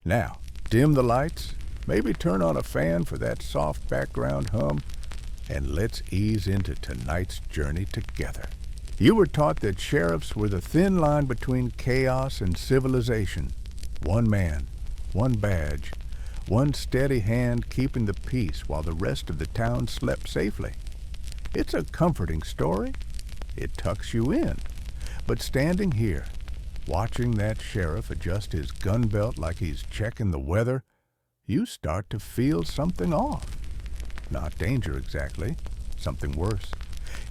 Now, dim the lights, maybe turn on a fan for that soft background hum, and let's ease into tonight's journey together. You were taught that sheriffs were the thin line between chaos and civilization. One man, one badge, one steady hand keeping the peace while the rest of the town slept safely. It's a comforting story. It tucks you in. But standing here, watching that sheriff adjust his gun belt like he's checking the weather, you start to feel something off. Not danger exactly, something worse.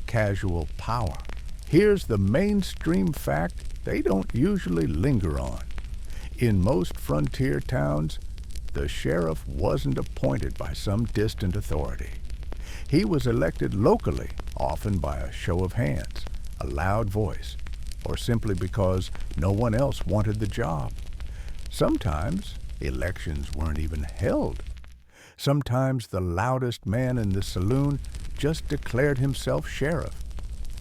Casual power. Here's the mainstream fact they don't usually linger on. In most frontier towns, the sheriff wasn't appointed by some distant authority. He was elected locally, often by a show of hands, a loud voice, or simply because no one else wanted the job. Sometimes elections weren't even held. Sometimes the loudest man in the saloon just declared himself sheriff.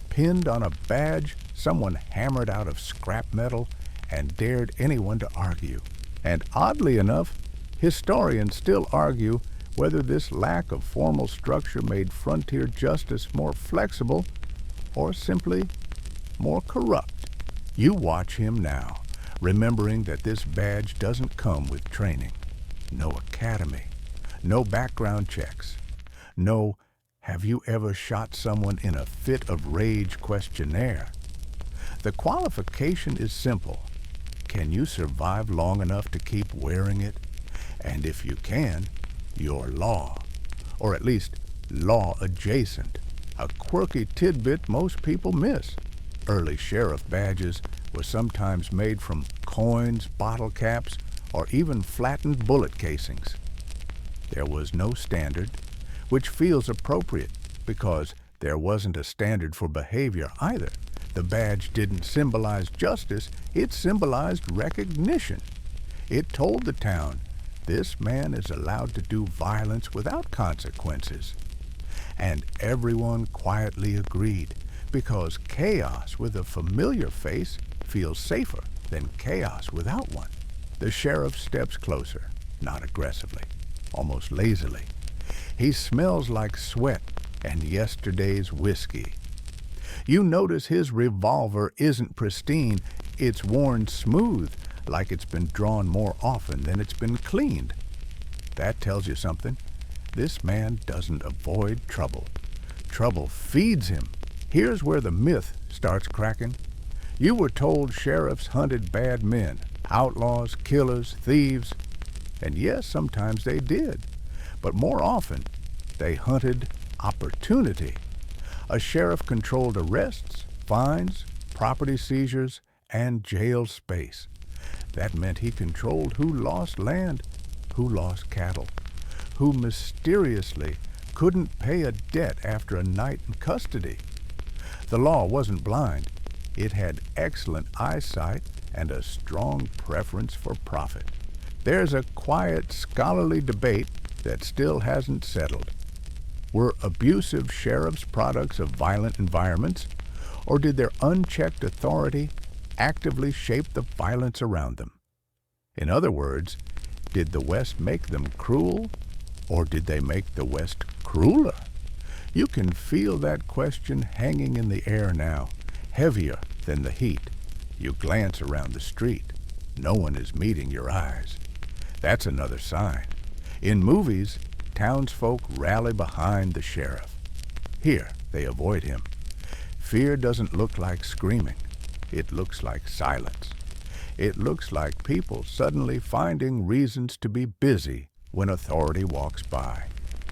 Pinned on a badge someone hammered out of scrap metal and dared anyone to argue. And oddly enough, historians still argue whether this lack of formal structure made frontier justice more flexible or simply more corrupt. You watch him now, remembering that this badge doesn't come with training. No academy, no background checks, no "have you ever shot someone in a fit of rage" questionnaire. The qualification is simple. Can you survive long enough to keep wearing it? And if you can, you're law, or at least law adjacent, a quirky tidbit most people miss. Early sheriff badges were sometimes made from coins, bottle caps, or even flattened bullet casings. There was no standard, which feels appropriate because there wasn't a standard for behavior either. The badge didn't symbolize justice, it symbolized recognition. It told the town, this man is allowed to do violence without consequences. And everyone quietly agreed, because chaos with a familiar face feels safer than chaos without one. The sheriff steps closer, not aggressively, almost lazily. He smells like sweat and yesterday's whiskey. You notice his revolver isn't pristine, it's worn smooth, like it's been drawn more often than it's been cleaned. That tells you something. This man doesn't avoid trouble. Trouble feeds him. Here's where the myth starts cracking. You were told sheriffs hunted bad men, outlaws, killers, thieves. And yes, sometimes they did. But more often, they hunted opportunity. A sheriff controlled arrests, fines, property seizures, and jail space. That meant he controlled who lost land, who lost cattle, who mysteriously couldn't pay a debt after a night in custody. The law wasn't blind. It had excellent eyesight and a strong preference for profit. There's a quiet, scholarly debate that still hasn't settled. Were abusive sheriffs products of violent environments, or did their unchecked authority actively shape the violence around them? In other words, did the West make them cruel, or did they make the West crueler? You can feel that question hanging in the air now, heavier than the heat. You glance around the street. No one is meeting your eyes. That's another sign. In movies, townsfolk rally behind the sheriff. Here, they avoid him. Fear doesn't look like screaming. It looks like silence. It looks like people suddenly finding reasons to be busy when authority walks by.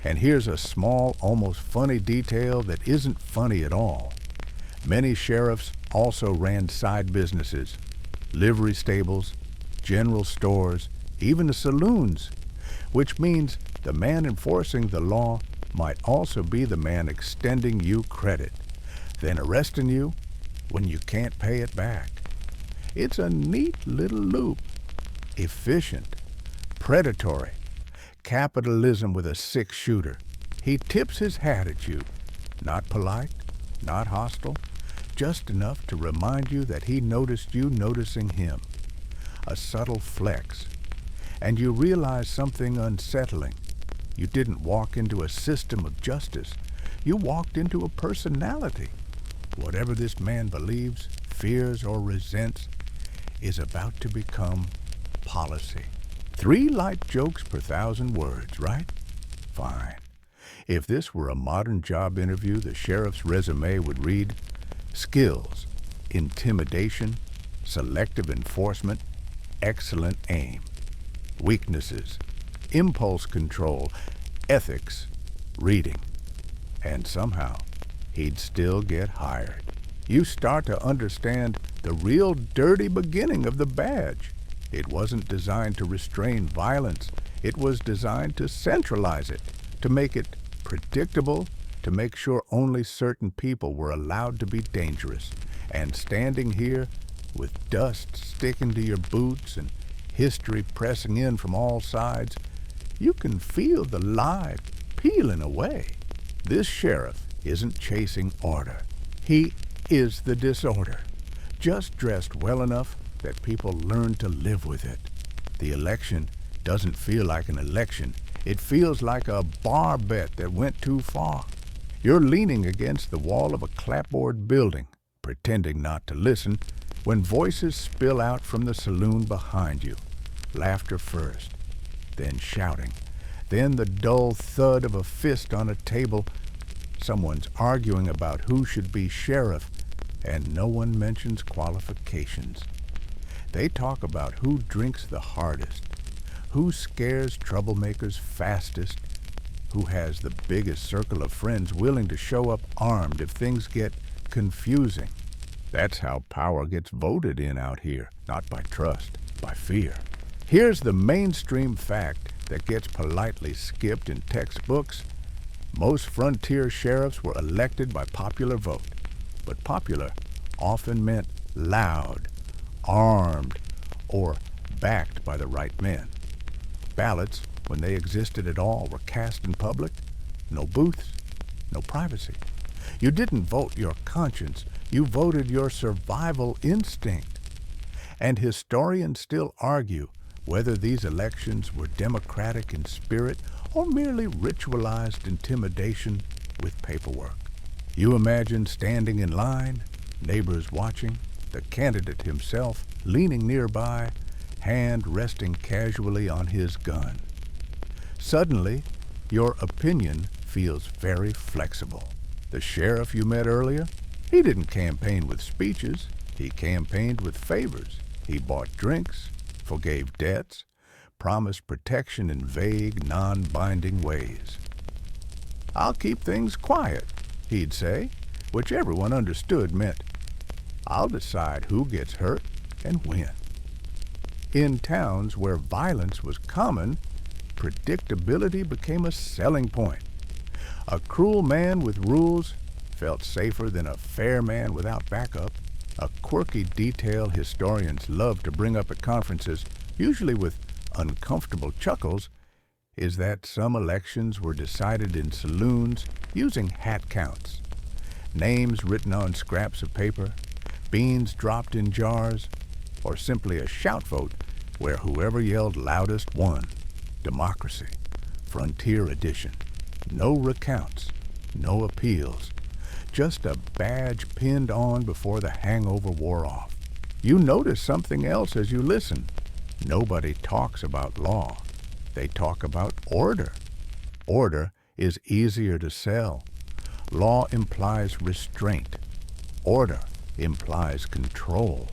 And here's a small, almost funny detail that isn't funny at all. Many sheriffs also ran side businesses, livery stables, general stores, even the saloons, which means the man enforcing the law might also be the man extending you credit, then arresting you when you can't pay it back. It's a neat little loop. Efficient, predatory, capitalism with a six-shooter. He tips his hat at you, not polite, not hostile, just enough to remind you that he noticed you noticing him. A subtle flex. and you realize something unsettling. You didn't walk into a system of justice. You walked into a personality. Whatever this man believes, fears, or resents is about to become policy. 3 light jokes per 1,000 words, right? Fine. If this were a modern job interview, the sheriff's resume would read, skills, intimidation, selective enforcement, excellent aim. Weaknesses, impulse control, ethics, reading. And somehow, he'd still get hired. You start to understand the real dirty beginning of the badge. It wasn't designed to restrain violence. It was designed to centralize it, to make it predictable, to make sure only certain people were allowed to be dangerous. And standing here, with dust sticking to your boots and history pressing in from all sides, you can feel the lie peeling away. This sheriff isn't chasing order. He is the disorder, just dressed well enough that people learn to live with it. The election doesn't feel like an election. It feels like a bar bet that went too far. You're leaning against the wall of a clapboard building, pretending not to listen, when voices spill out from the saloon behind you. Laughter first, then shouting, then the dull thud of a fist on a table. Someone's arguing about who should be sheriff, and no one mentions qualifications. They talk about who drinks the hardest, who scares troublemakers fastest, who has the biggest circle of friends willing to show up armed if things get confusing. That's how power gets voted in out here, not by trust, by fear. Here's the mainstream fact that gets politely skipped in textbooks. Most frontier sheriffs were elected by popular vote, but popular often meant loud, armed, or backed by the right men. Ballots, when they existed at all, were cast in public. No booths, no privacy. You didn't vote your conscience, you voted your survival instinct. And historians still argue whether these elections were democratic in spirit or merely ritualized intimidation with paperwork. You imagine standing in line, neighbors watching, the candidate himself leaning nearby, hand resting casually on his gun. Suddenly, your opinion feels very flexible. The sheriff you met earlier, he didn't campaign with speeches, he campaigned with favors. He bought drinks, forgave debts, promised protection in vague, non-binding ways. "I'll keep things quiet," he'd say, which everyone understood meant, "I'll decide who gets hurt and when." In towns where violence was common, predictability became a selling point. A cruel man with rules felt safer than a fair man without backup. A quirky detail historians love to bring up at conferences, usually with uncomfortable chuckles, is that some elections were decided in saloons using hat counts. Names written on scraps of paper, beans dropped in jars, or simply a shout vote where whoever yelled loudest won. Democracy, Frontier Edition. No recounts, no appeals. Just a badge pinned on before the hangover wore off. You notice something else as you listen. Nobody talks about law. They talk about order. Order is easier to sell. Law implies restraint. Order implies control.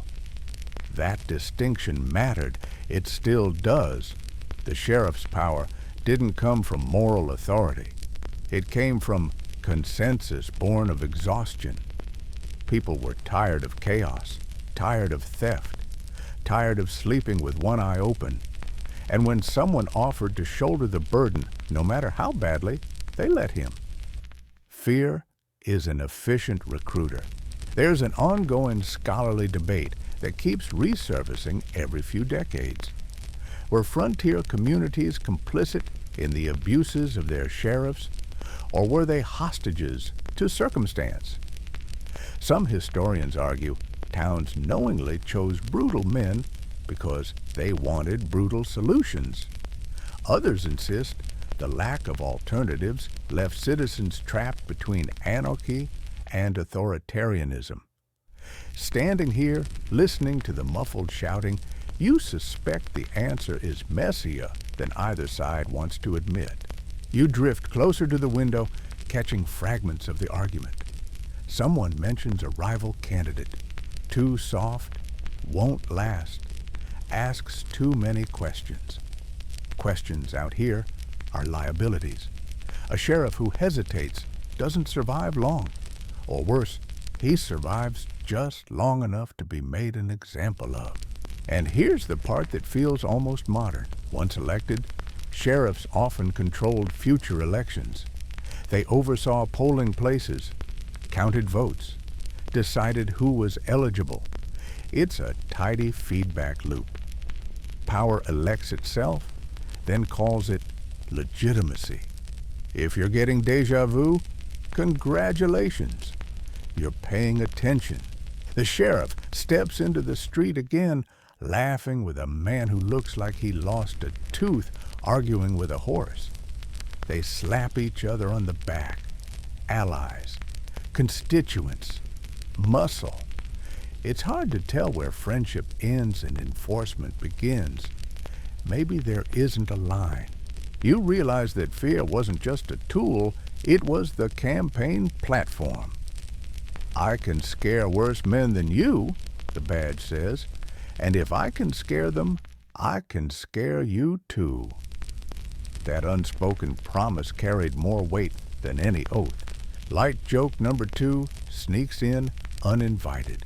That distinction mattered. It still does. The sheriff's power didn't come from moral authority. It came from consensus born of exhaustion. People were tired of chaos, tired of theft, tired of sleeping with one eye open. And when someone offered to shoulder the burden, no matter how badly, they let him. Fear is an efficient recruiter. There's an ongoing scholarly debate that keeps resurfacing every few decades. Were frontier communities complicit in the abuses of their sheriffs, or were they hostages to circumstance? Some historians argue towns knowingly chose brutal men because they wanted brutal solutions. Others insist the lack of alternatives left citizens trapped between anarchy and authoritarianism. Standing here, listening to the muffled shouting, you suspect the answer is messier than either side wants to admit. You drift closer to the window, catching fragments of the argument. Someone mentions a rival candidate. Too soft, won't last, asks too many questions. Questions out here are liabilities. A sheriff who hesitates doesn't survive long. Or worse, he survives just long enough to be made an example of. And here's the part that feels almost modern. Once elected, sheriffs often controlled future elections. They oversaw polling places, counted votes, decided who was eligible. It's a tidy feedback loop. Power elects itself, then calls it legitimacy. If you're getting déjà vu, congratulations. You're paying attention. The sheriff steps into the street again, laughing with a man who looks like he lost a tooth arguing with a horse. They slap each other on the back. Allies, constituents, muscle. It's hard to tell where friendship ends and enforcement begins. Maybe there isn't a line. You realize that fear wasn't just a tool, it was the campaign platform. I can scare worse men than you, the badge says, and if I can scare them, I can scare you too. That unspoken promise carried more weight than any oath. Light joke number 2 sneaks in uninvited.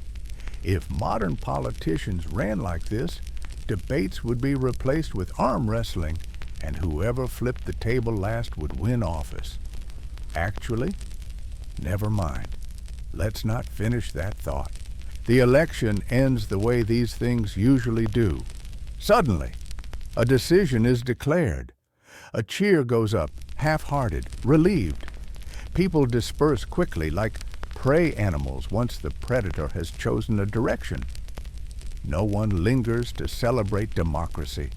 If modern politicians ran like this, debates would be replaced with arm wrestling, and whoever flipped the table last would win office. Actually, never mind. Let's not finish that thought. The election ends the way these things usually do. Suddenly, a decision is declared. A cheer goes up, half-hearted, relieved. People disperse quickly like prey animals once the predator has chosen a direction. No one lingers to celebrate democracy.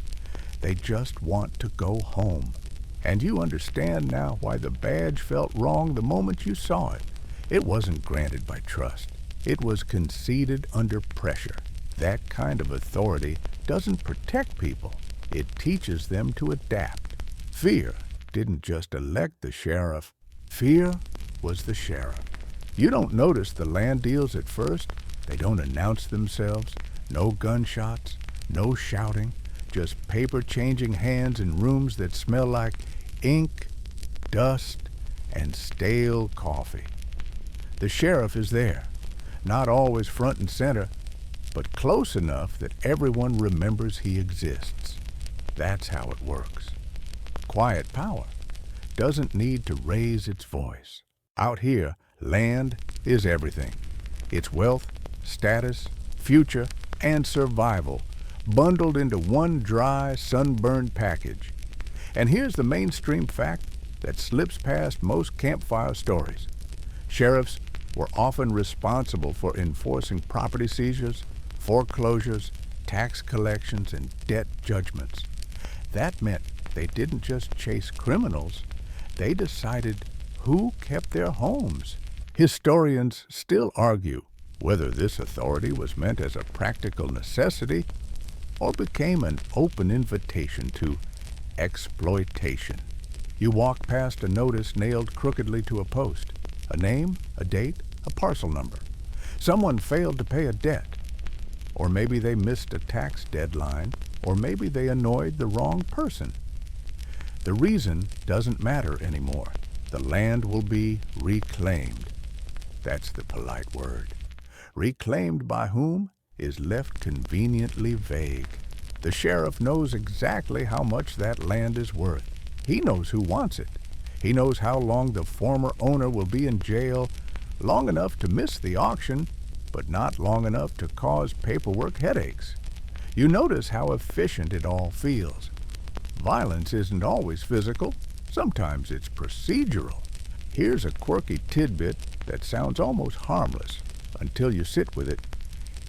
They just want to go home. And you understand now why the badge felt wrong the moment you saw it. It wasn't granted by trust. It was conceded under pressure. That kind of authority doesn't protect people. It teaches them to adapt. Fear didn't just elect the sheriff. Fear was the sheriff. You don't notice the land deals at first. They don't announce themselves. No gunshots, no shouting, just paper changing hands in rooms that smell like ink, dust, and stale coffee. The sheriff is there, not always front and center, but close enough that everyone remembers he exists. That's how it works. Quiet power doesn't need to raise its voice. Out here, land is everything. It's wealth, status, future, and survival, bundled into one dry, sunburned package. And here's the mainstream fact that slips past most campfire stories. Sheriffs were often responsible for enforcing property seizures, foreclosures, tax collections, and debt judgments. That meant they didn't just chase criminals, they decided who kept their homes. Historians still argue whether this authority was meant as a practical necessity or became an open invitation to exploitation. You walk past a notice nailed crookedly to a post. A name, a date, a parcel number. Someone failed to pay a debt. Or maybe they missed a tax deadline, or maybe they annoyed the wrong person. The reason doesn't matter anymore. The land will be reclaimed. That's the polite word. Reclaimed by whom is left conveniently vague. The sheriff knows exactly how much that land is worth. He knows who wants it. He knows how long the former owner will be in jail, long enough to miss the auction, but not long enough to cause paperwork headaches. You notice how efficient it all feels. Violence isn't always physical. Sometimes it's procedural. Here's a quirky tidbit that sounds almost harmless until you sit with it.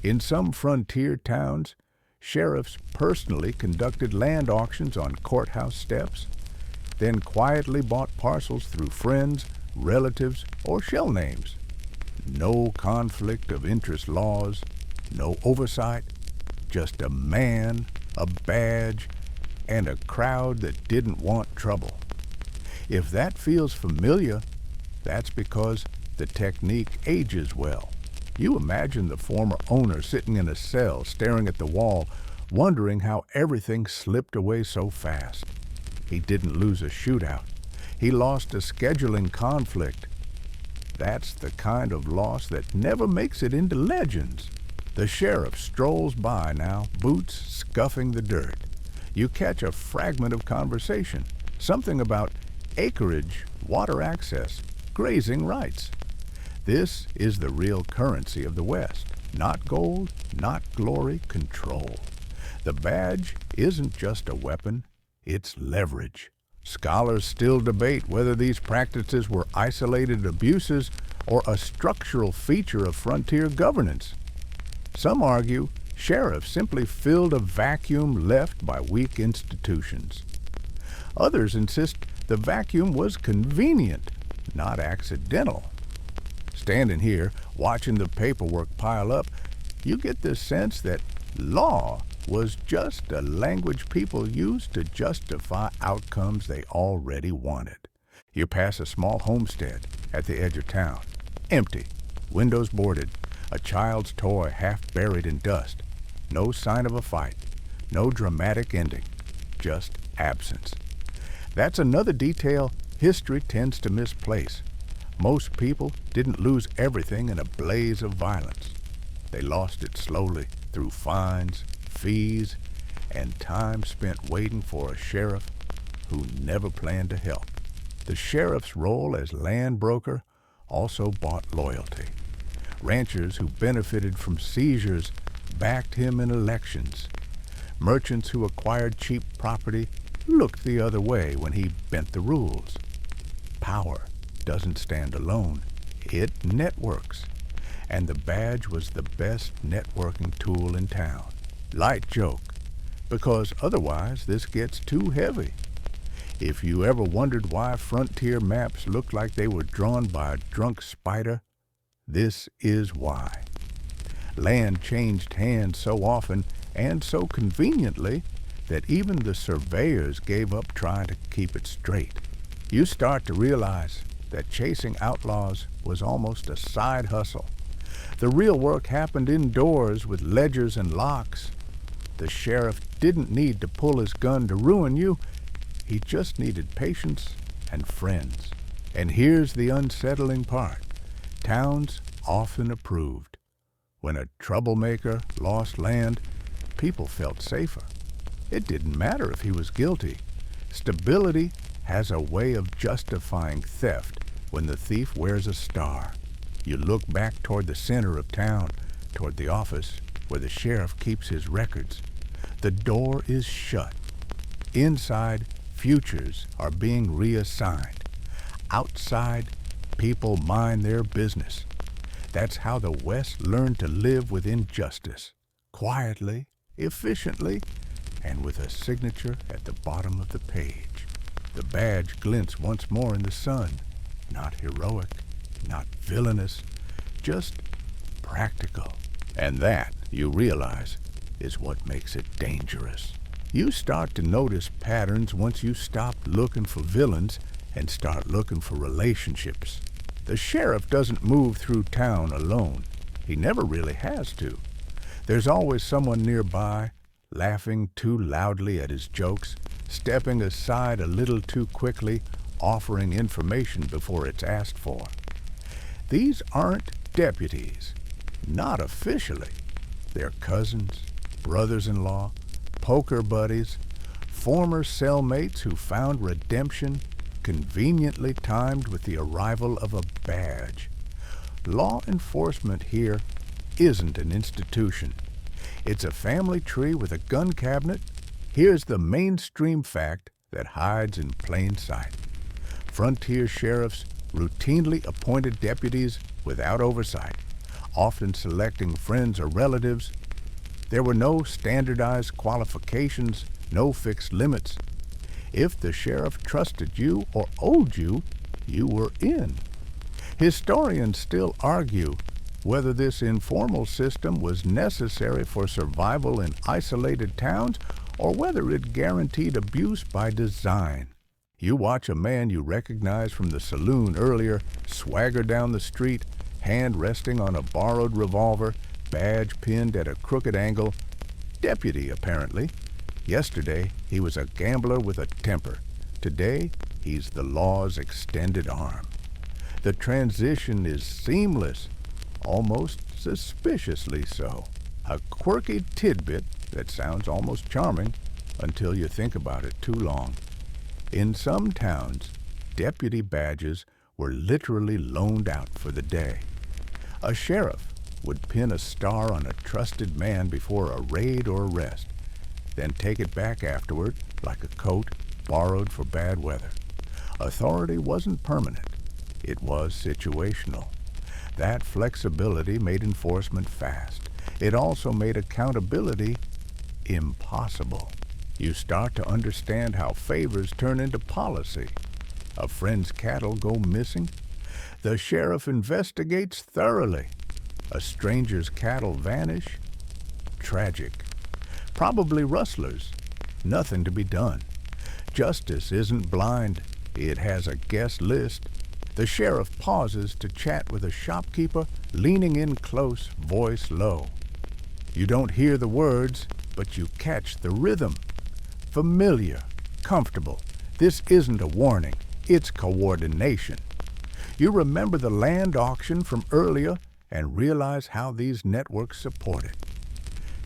In some frontier towns, Sheriffs personally conducted land auctions on courthouse steps, then quietly bought parcels through friends, relatives, or shell names. No conflict of interest laws, no oversight, just a man, a badge, and a crowd that didn't want trouble. If that feels familiar, that's because the technique ages well. You imagine the former owner sitting in a cell staring at the wall, wondering how everything slipped away so fast. He didn't lose a shootout. He lost a scheduling conflict. That's the kind of loss that never makes it into legends. The sheriff strolls by now, boots scuffing the dirt. You catch a fragment of conversation, something about acreage, water access, grazing rights. This is the real currency of the West. Not gold, not glory, control. The badge isn't just a weapon, it's leverage. Scholars still debate whether these practices were isolated abuses or a structural feature of frontier governance. Some argue sheriffs simply filled a vacuum left by weak institutions. Others insist the vacuum was convenient, not accidental. Standing here, watching the paperwork pile up, you get the sense that law was just a language people used to justify outcomes they already wanted. You pass a small homestead at the edge of town, empty, windows boarded, a child's toy half buried in dust. No sign of a fight, no dramatic ending, just absence. That's another detail history tends to misplace. Most people didn't lose everything in a blaze of violence. They lost it slowly through fines, fees, and time spent waiting for a sheriff who never planned to help. The sheriff's role as land broker also bought loyalty. Ranchers who benefited from seizures backed him in elections. Merchants who acquired cheap property looked the other way when he bent the rules. Power doesn't stand alone. It networks. And the badge was the best networking tool in town. Light joke, because otherwise this gets too heavy. If you ever wondered why frontier maps looked like they were drawn by a drunk spider, this is why. Land changed hands so often and so conveniently that even the surveyors gave up trying to keep it straight. You start to realize that chasing outlaws was almost a side hustle. The real work happened indoors with ledgers and locks. The sheriff didn't need to pull his gun to ruin you. He just needed patience and friends. And here's the unsettling part. Towns often approved. When a troublemaker lost land, people felt safer. It didn't matter if he was guilty. Stability has a way of justifying theft when the thief wears a star. You look back toward the center of town, toward the office where the sheriff keeps his records. The door is shut. Inside, futures are being reassigned. Outside, people mind their business. That's how the West learned to live with injustice, quietly, efficiently, and with a signature at the bottom of the page. The badge glints once more in the sun. Not heroic, not villainous, just practical. And that, you realize, is what makes it dangerous. You start to notice patterns once you stop looking for villains and start looking for relationships. The sheriff doesn't move through town alone. He never really has to. There's always someone nearby, laughing too loudly at his jokes, stepping aside a little too quickly, offering information before it's asked for. These aren't deputies, not officially. They're cousins, brothers-in-law, poker buddies, former cellmates who found redemption conveniently timed with the arrival of a badge. Law enforcement here isn't an institution. It's a family tree with a gun cabinet. Here's the mainstream fact that hides in plain sight. Frontier sheriffs routinely appointed deputies without oversight, often selecting friends or relatives There were no standardized qualifications, no fixed limits. If the sheriff trusted you or owed you, you were in. Historians still argue whether this informal system was necessary for survival in isolated towns or whether it guaranteed abuse by design. You watch a man you recognize from the saloon earlier swagger down the street, hand resting on a borrowed revolver, badge pinned at a crooked angle. Deputy, apparently. Yesterday, he was a gambler with a temper. Today, he's the law's extended arm. The transition is seamless, almost suspiciously so. A quirky tidbit that sounds almost charming until you think about it too long. In some towns, deputy badges were literally loaned out for the day. A sheriff would pin a star on a trusted man before a raid or arrest, then take it back afterward like a coat borrowed for bad weather. Authority wasn't permanent. It was situational. That flexibility made enforcement fast. It also made accountability impossible. You start to understand how favors turn into policy. A friend's cattle go missing. The sheriff investigates thoroughly. A stranger's cattle vanish. Tragic. Probably rustlers. Nothing to be done. Justice isn't blind. It has a guest list. The sheriff pauses to chat with a shopkeeper, leaning in close, voice low. You don't hear the words, but you catch the rhythm. Familiar, comfortable. This isn't a warning, it's coordination. You remember the land auction from earlier and realize how these networks support it.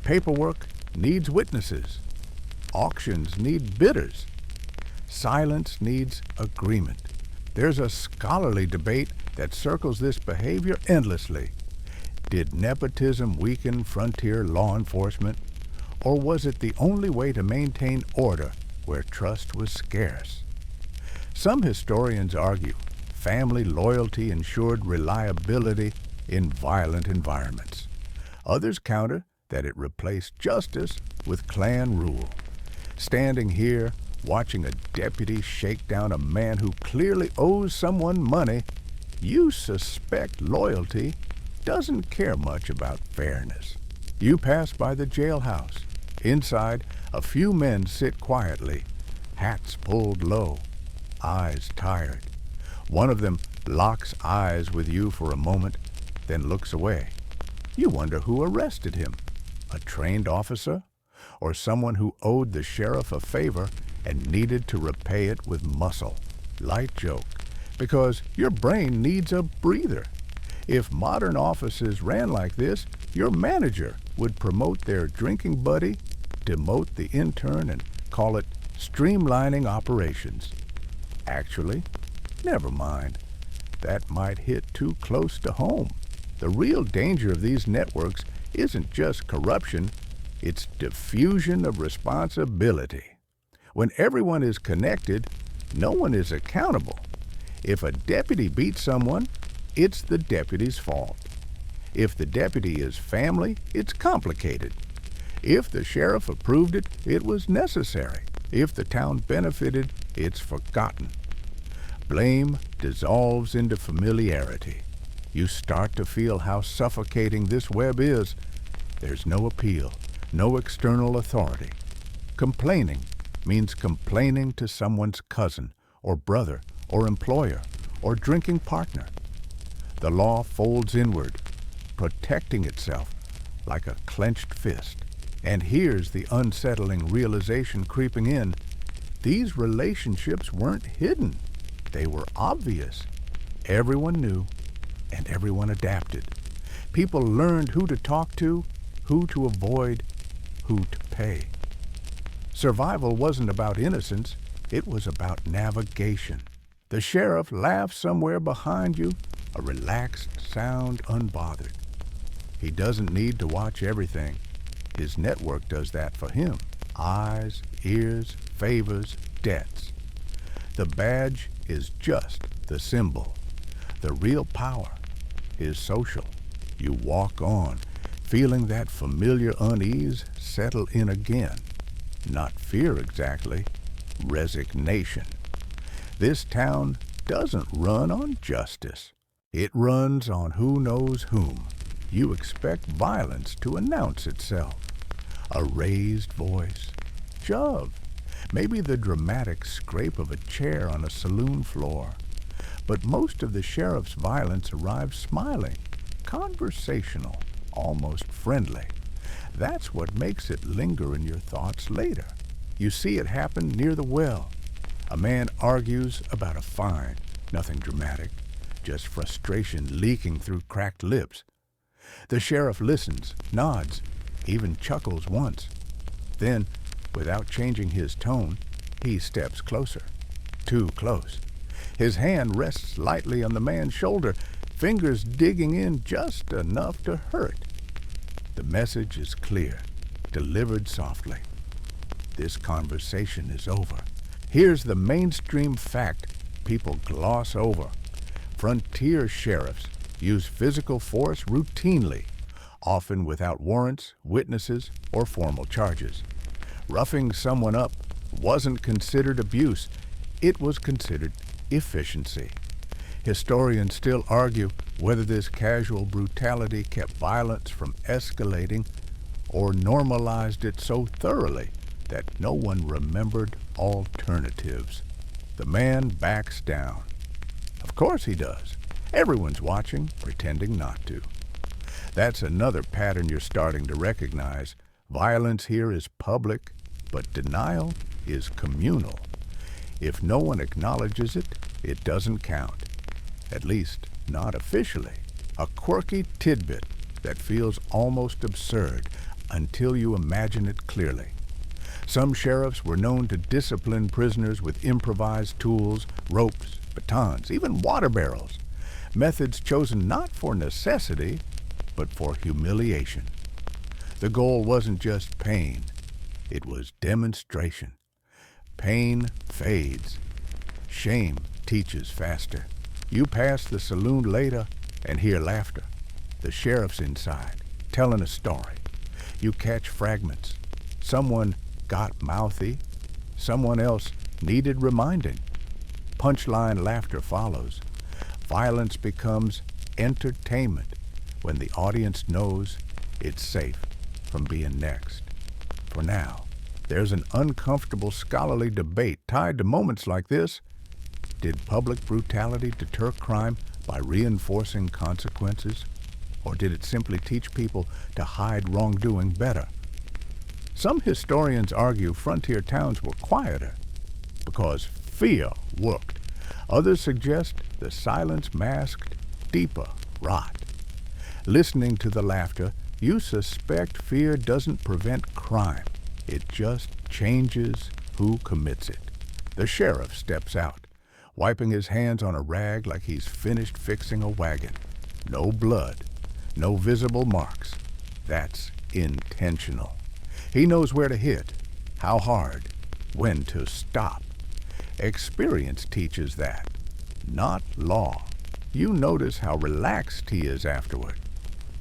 Paperwork needs witnesses. Auctions need bidders. Silence needs agreement. There's a scholarly debate that circles this behavior endlessly. Did nepotism weaken frontier law enforcement? Or was it the only way to maintain order where trust was scarce? Some historians argue family loyalty ensured reliability in violent environments. Others counter that it replaced justice with clan rule. Standing here, watching a deputy shake down a man who clearly owes someone money, you suspect loyalty doesn't care much about fairness. You pass by the jailhouse. Inside, a few men sit quietly, hats pulled low, eyes tired. One of them locks eyes with you for a moment, then looks away. You wonder who arrested him, a trained officer, or someone who owed the sheriff a favor and needed to repay it with muscle. Light joke, because your brain needs a breather. If modern offices ran like this, your manager would promote their drinking buddy, demote the intern, and call it streamlining operations. Actually, never mind. That might hit too close to home. The real danger of these networks isn't just corruption, it's diffusion of responsibility. When everyone is connected, no one is accountable. If a deputy beats someone, it's the deputy's fault. If the deputy is family, it's complicated. If the sheriff approved it, it was necessary. If the town benefited, it's forgotten. Blame dissolves into familiarity. You start to feel how suffocating this web is. There's no appeal, no external authority. Complaining means complaining to someone's cousin or brother or employer or drinking partner. The law folds inward, protecting itself like a clenched fist. And here's the unsettling realization creeping in. These relationships weren't hidden. They were obvious. Everyone knew, and everyone adapted. People learned who to talk to, who to avoid, who to pay. Survival wasn't about innocence, it was about navigation. The sheriff laughs somewhere behind you, a relaxed sound unbothered. He doesn't need to watch everything. His network does that for him. Eyes, ears, favors, debts. The badge is just the symbol. The real power is social. You walk on, feeling that familiar unease settle in again. Not fear exactly, resignation. This town doesn't run on justice. It runs on who knows whom. You expect violence to announce itself. A raised voice, shove, maybe the dramatic scrape of a chair on a saloon floor. But most of the sheriff's violence arrives smiling, conversational, almost friendly. That's what makes it linger in your thoughts later. You see it happen near the well. A man argues about a fine, nothing dramatic, just frustration leaking through cracked lips. The sheriff listens, nods, even chuckles once. Then, without changing his tone, he steps closer. Too close. His hand rests lightly on the man's shoulder, fingers digging in just enough to hurt. The message is clear, delivered softly. This conversation is over. Here's the mainstream fact people gloss over. Frontier sheriffs use physical force routinely, often without warrants, witnesses, or formal charges. Roughing someone up wasn't considered abuse, it was considered efficiency. Historians still argue whether this casual brutality kept violence from escalating or normalized it so thoroughly that no one remembered alternatives. The man backs down. Of course he does. Everyone's watching, pretending not to. That's another pattern you're starting to recognize. Violence here is public, but denial is communal. If no one acknowledges it, it doesn't count. At least, not officially. A quirky tidbit that feels almost absurd until you imagine it clearly. Some sheriffs were known to discipline prisoners with improvised tools, ropes, batons, even water barrels. Methods chosen not for necessity, but for humiliation. The goal wasn't just pain, it was demonstration. Pain fades. Shame teaches faster. You pass the saloon later and hear laughter. The sheriff's inside, telling a story. You catch fragments. Someone got mouthy. Someone else needed reminding. Punchline laughter follows. Violence becomes entertainment when the audience knows it's safe from being next. For now, there's an uncomfortable scholarly debate tied to moments like this. Did public brutality deter crime by reinforcing consequences? Or did it simply teach people to hide wrongdoing better? Some historians argue frontier towns were quieter because fear worked. Others suggest the silence masked deeper rot. Listening to the laughter, you suspect fear doesn't prevent crime. It just changes who commits it. The sheriff steps out, wiping his hands on a rag like he's finished fixing a wagon. No blood, no visible marks. That's intentional. He knows where to hit, how hard, when to stop. Experience teaches that, not law. You notice how relaxed he is afterward.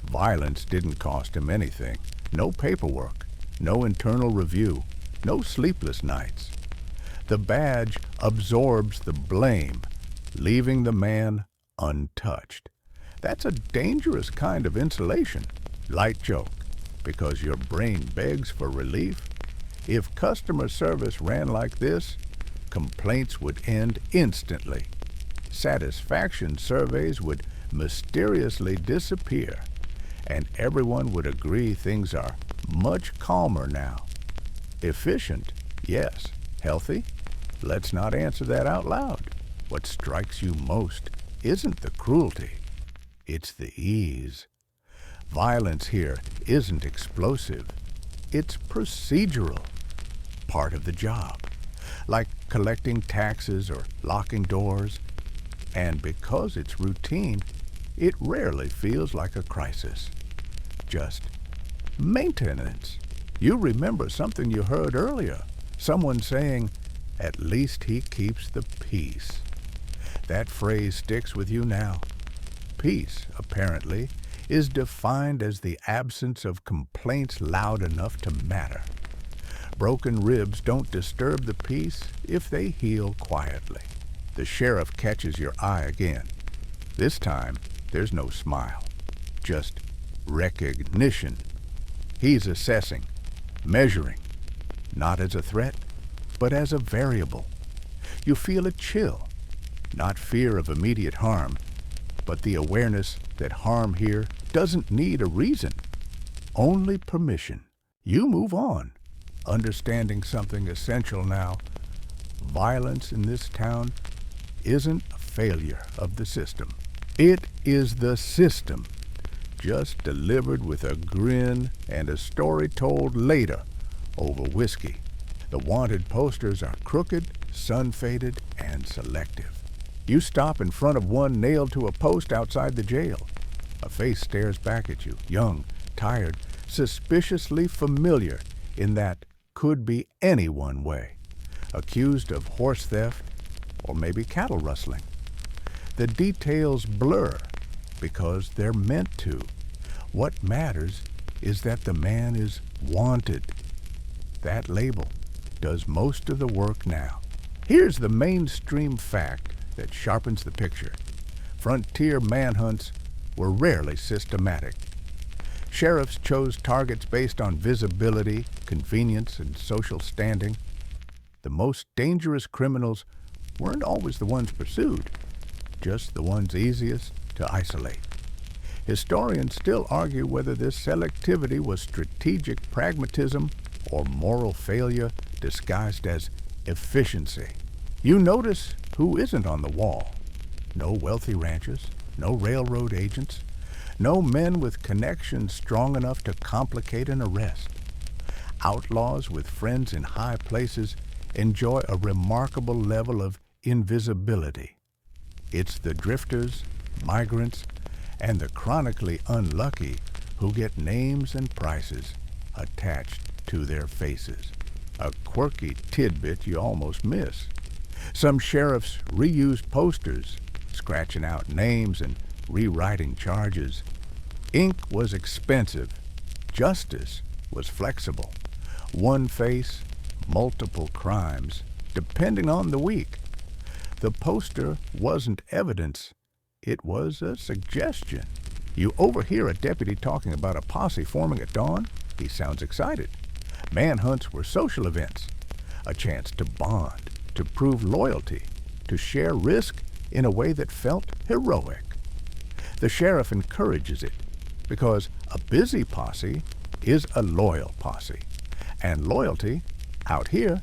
Violence didn't cost him anything. No paperwork, no internal review, no sleepless nights. The badge absorbs the blame, leaving the man untouched. That's a dangerous kind of insulation. Light joke, because your brain begs for relief. If customer service ran like this, complaints would end instantly. Satisfaction surveys would mysteriously disappear, and everyone would agree things are much calmer now. Efficient, yes. Healthy? Let's not answer that out loud. What strikes you most isn't the cruelty, it's the ease. Violence here isn't explosive, it's procedural, part of the job, like collecting taxes or locking doors. And because it's routine, it rarely feels like a crisis. Just maintenance. You remember something you heard earlier, someone saying, "At least he keeps the peace." That phrase sticks with you now. Peace, apparently, is defined as the absence of complaints loud enough to matter. Broken ribs don't disturb the peace if they heal quietly. The sheriff catches your eye again. This time, there's no smile, just recognition. He's assessing, measuring, not as a threat, but as a variable. You feel a chill, not fear of immediate harm, but the awareness that harm here doesn't need a reason, only permission. You move on, understanding something essential now. Violence in this town isn't a failure of the system. It is the system, just delivered with a grin and a story told later over whiskey. The wanted posters are crooked, sun-faded, and selective. You stop in front of one nailed to a post outside the jail. A face stares back at you, young, tired, suspiciously familiar in that could-be-anyone way. Accused of horse theft or maybe cattle rustling. The details blur because they're meant to. What matters is that the man is wanted. That label does most of the work now. Here's the mainstream fact that sharpens the picture. Frontier manhunts were rarely systematic. Sheriffs chose targets based on visibility, convenience, and social standing. The most dangerous criminals weren't always the ones pursued, just the ones easiest to isolate. Historians still argue whether this selectivity was strategic pragmatism or moral failure disguised as efficiency. You notice who isn't on the wall. No wealthy ranchers, no railroad agents, no men with connections strong enough to complicate an arrest. Outlaws with friends in high places enjoy a remarkable level of invisibility. It's the drifters, migrants, and the chronically unlucky who get names and prices attached to their faces. A quirky tidbit you almost miss. Some sheriffs reuse posters, scratching out names and rewriting charges. Ink was expensive. Justice was flexible. One face, multiple crimes, depending on the week. The poster wasn't evidence. It was a suggestion. You overhear a deputy talking about a posse forming at dawn. He sounds excited. Manhunts were social events, a chance to bond, to prove loyalty, to share risk in a way that felt heroic. The sheriff encourages it because a busy posse is a loyal posse, and loyalty, out here,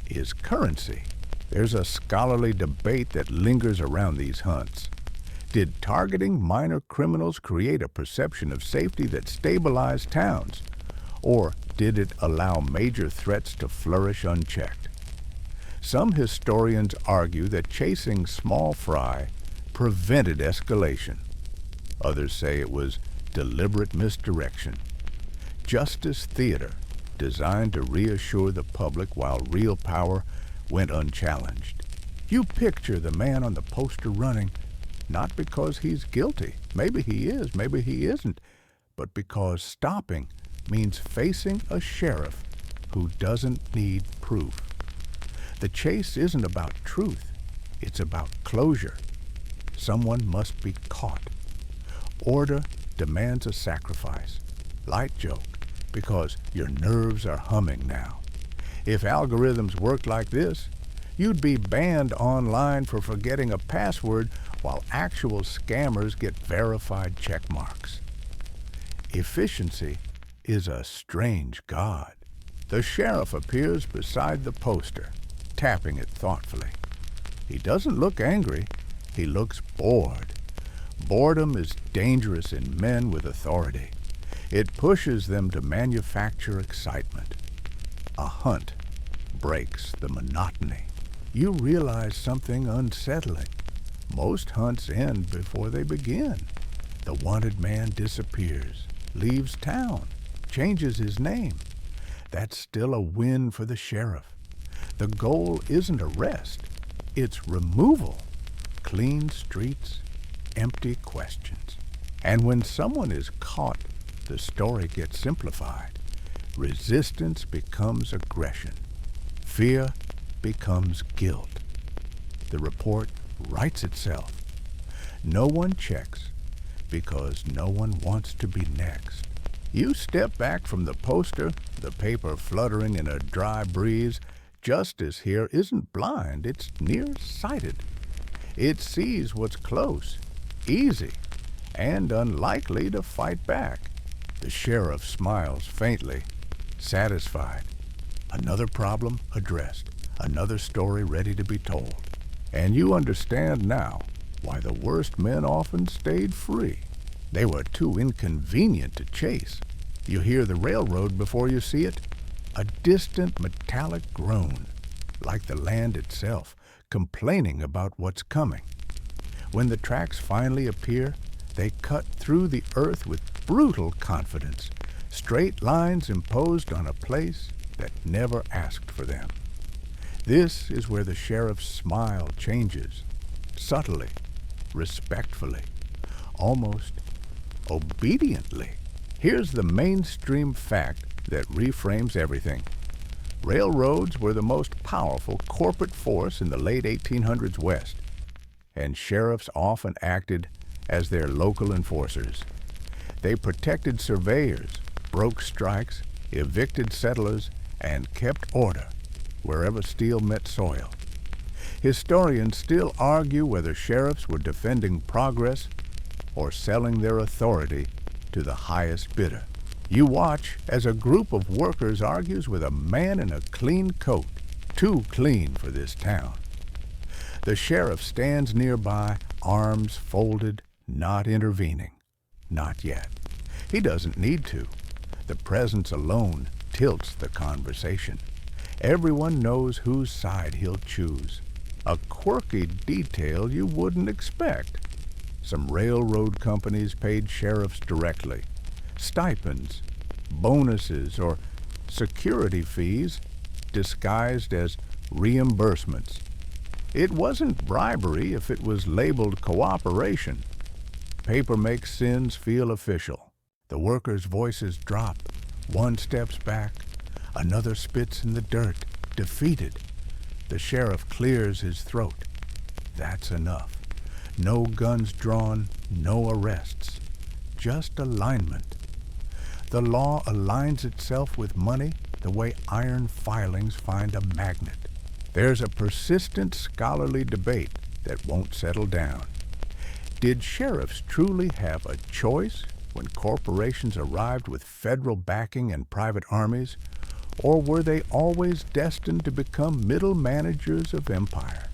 is currency. There's a scholarly debate that lingers around these hunts. Did targeting minor criminals create a perception of safety that stabilized towns, or did it allow major threats to flourish unchecked? Some historians argue that chasing small fry prevented escalation. Others say it was deliberate misdirection. Justice theater designed to reassure the public while real power went unchallenged. You picture the man on the poster running, not because he's guilty. Maybe he is, maybe he isn't, but because stopping means facing a sheriff who doesn't need proof. The chase isn't about truth. It's about closure. Someone must be caught. Order demands a sacrifice. Light joke, because your nerves are humming now. If algorithms worked like this, you'd be banned online for forgetting a password while actual scammers get verified check marks. Efficiency is a strange god. The sheriff appears beside the poster, tapping it thoughtfully. He doesn't look angry. He looks bored. Boredom is dangerous in men with authority. It pushes them to manufacture excitement. A hunt breaks the monotony. You realize something unsettling. Most hunts end before they begin. The wanted man disappears, leaves town, changes his name. That's still a win for the sheriff. The goal isn't arrest, it's removal. Clean streets, empty questions. And when someone is caught, the story gets simplified. Resistance becomes aggression. Fear becomes guilt. The report writes itself. No one checks because no one wants to be next. You step back from the poster, the paper fluttering in a dry breeze. Justice here isn't blind, it's nearsighted. It sees what's close, easy, and unlikely to fight back. The sheriff smiles faintly, satisfied. Another problem addressed, another story ready to be told. And you understand now why the worst men often stayed free. They were too inconvenient to chase. You hear the railroad before you see it, a distant metallic groan, like the land itself, complaining about what's coming. When the tracks finally appear, they cut through the earth with brutal confidence, straight lines imposed on a place that never asked for them. This is where the sheriff's smile changes, subtly, respectfully, almost obediently. Here's the mainstream fact that reframes everything. Railroads were the most powerful corporate force in the late 1800s West, and sheriffs often acted as their local enforcers. They protected surveyors, broke strikes, evicted settlers, and kept order wherever steel met soil. Historians still argue whether sheriffs were defending progress or selling their authority to the highest bidder. You watch as a group of workers argues with a man in a clean coat, too clean for this town. The sheriff stands nearby, arms folded, not intervening. Not yet. He doesn't need to. The presence alone tilts the conversation. Everyone knows whose side he'll choose. A quirky detail you wouldn't expect. Some railroad companies paid sheriffs directly. Stipends, bonuses, or security fees disguised as reimbursements. It wasn't bribery if it was labeled cooperation. Paper makes sins feel official. The workers' voices drop. One steps back, another spits in the dirt, defeated. The sheriff clears his throat. That's enough. No guns drawn, no arrests. Just alignment. The law aligns itself with money the way iron filings find a magnet. There's a persistent scholarly debate that won't settle down. Did sheriffs truly have a choice when corporations arrived with federal backing and private armies, or were they always destined to become middle managers of empire?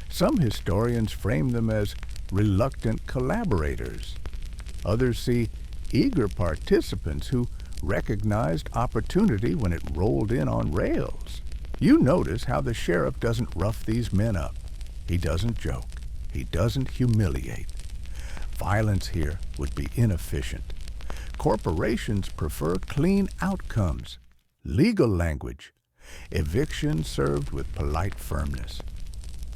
Some historians frame them as reluctant collaborators. Others see eager participants who recognized opportunity when it rolled in on rails. You notice how the sheriff doesn't rough these men up. He doesn't joke. He doesn't humiliate. Violence here would be inefficient. Corporations prefer clean outcomes, legal language, eviction served with polite firmness.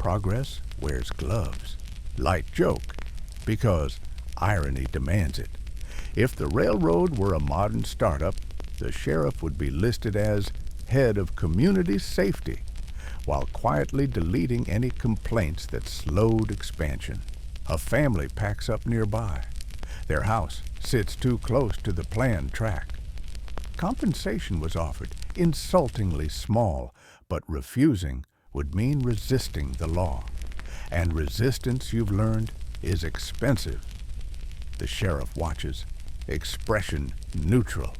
Progress wears gloves. Light joke, because irony demands it. If the railroad were a modern startup, the sheriff would be listed as head of community safety, while quietly deleting any complaints that slowed expansion. A family packs up nearby. Their house sits too close to the planned track. Compensation was offered, insultingly small, but refusing would mean resisting the law. And resistance, you've learned, is expensive. The sheriff watches, expression neutral.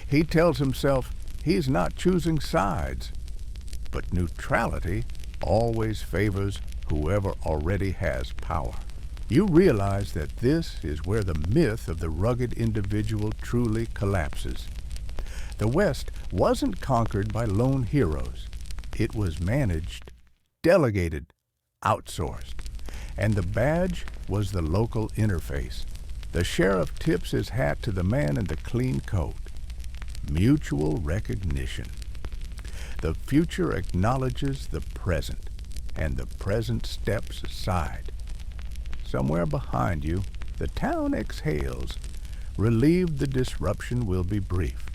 He tells himself he's not choosing sides, but neutrality always favors whoever already has power. You realize that this is where the myth of the rugged individual truly collapses. The West wasn't conquered by lone heroes. It was managed, delegated, outsourced. And the badge was the local interface. The sheriff tips his hat to the man in the clean coat. Mutual recognition. The future acknowledges the present, and the present steps aside. Somewhere behind you, The town exhales. Relieved the disruption will be brief.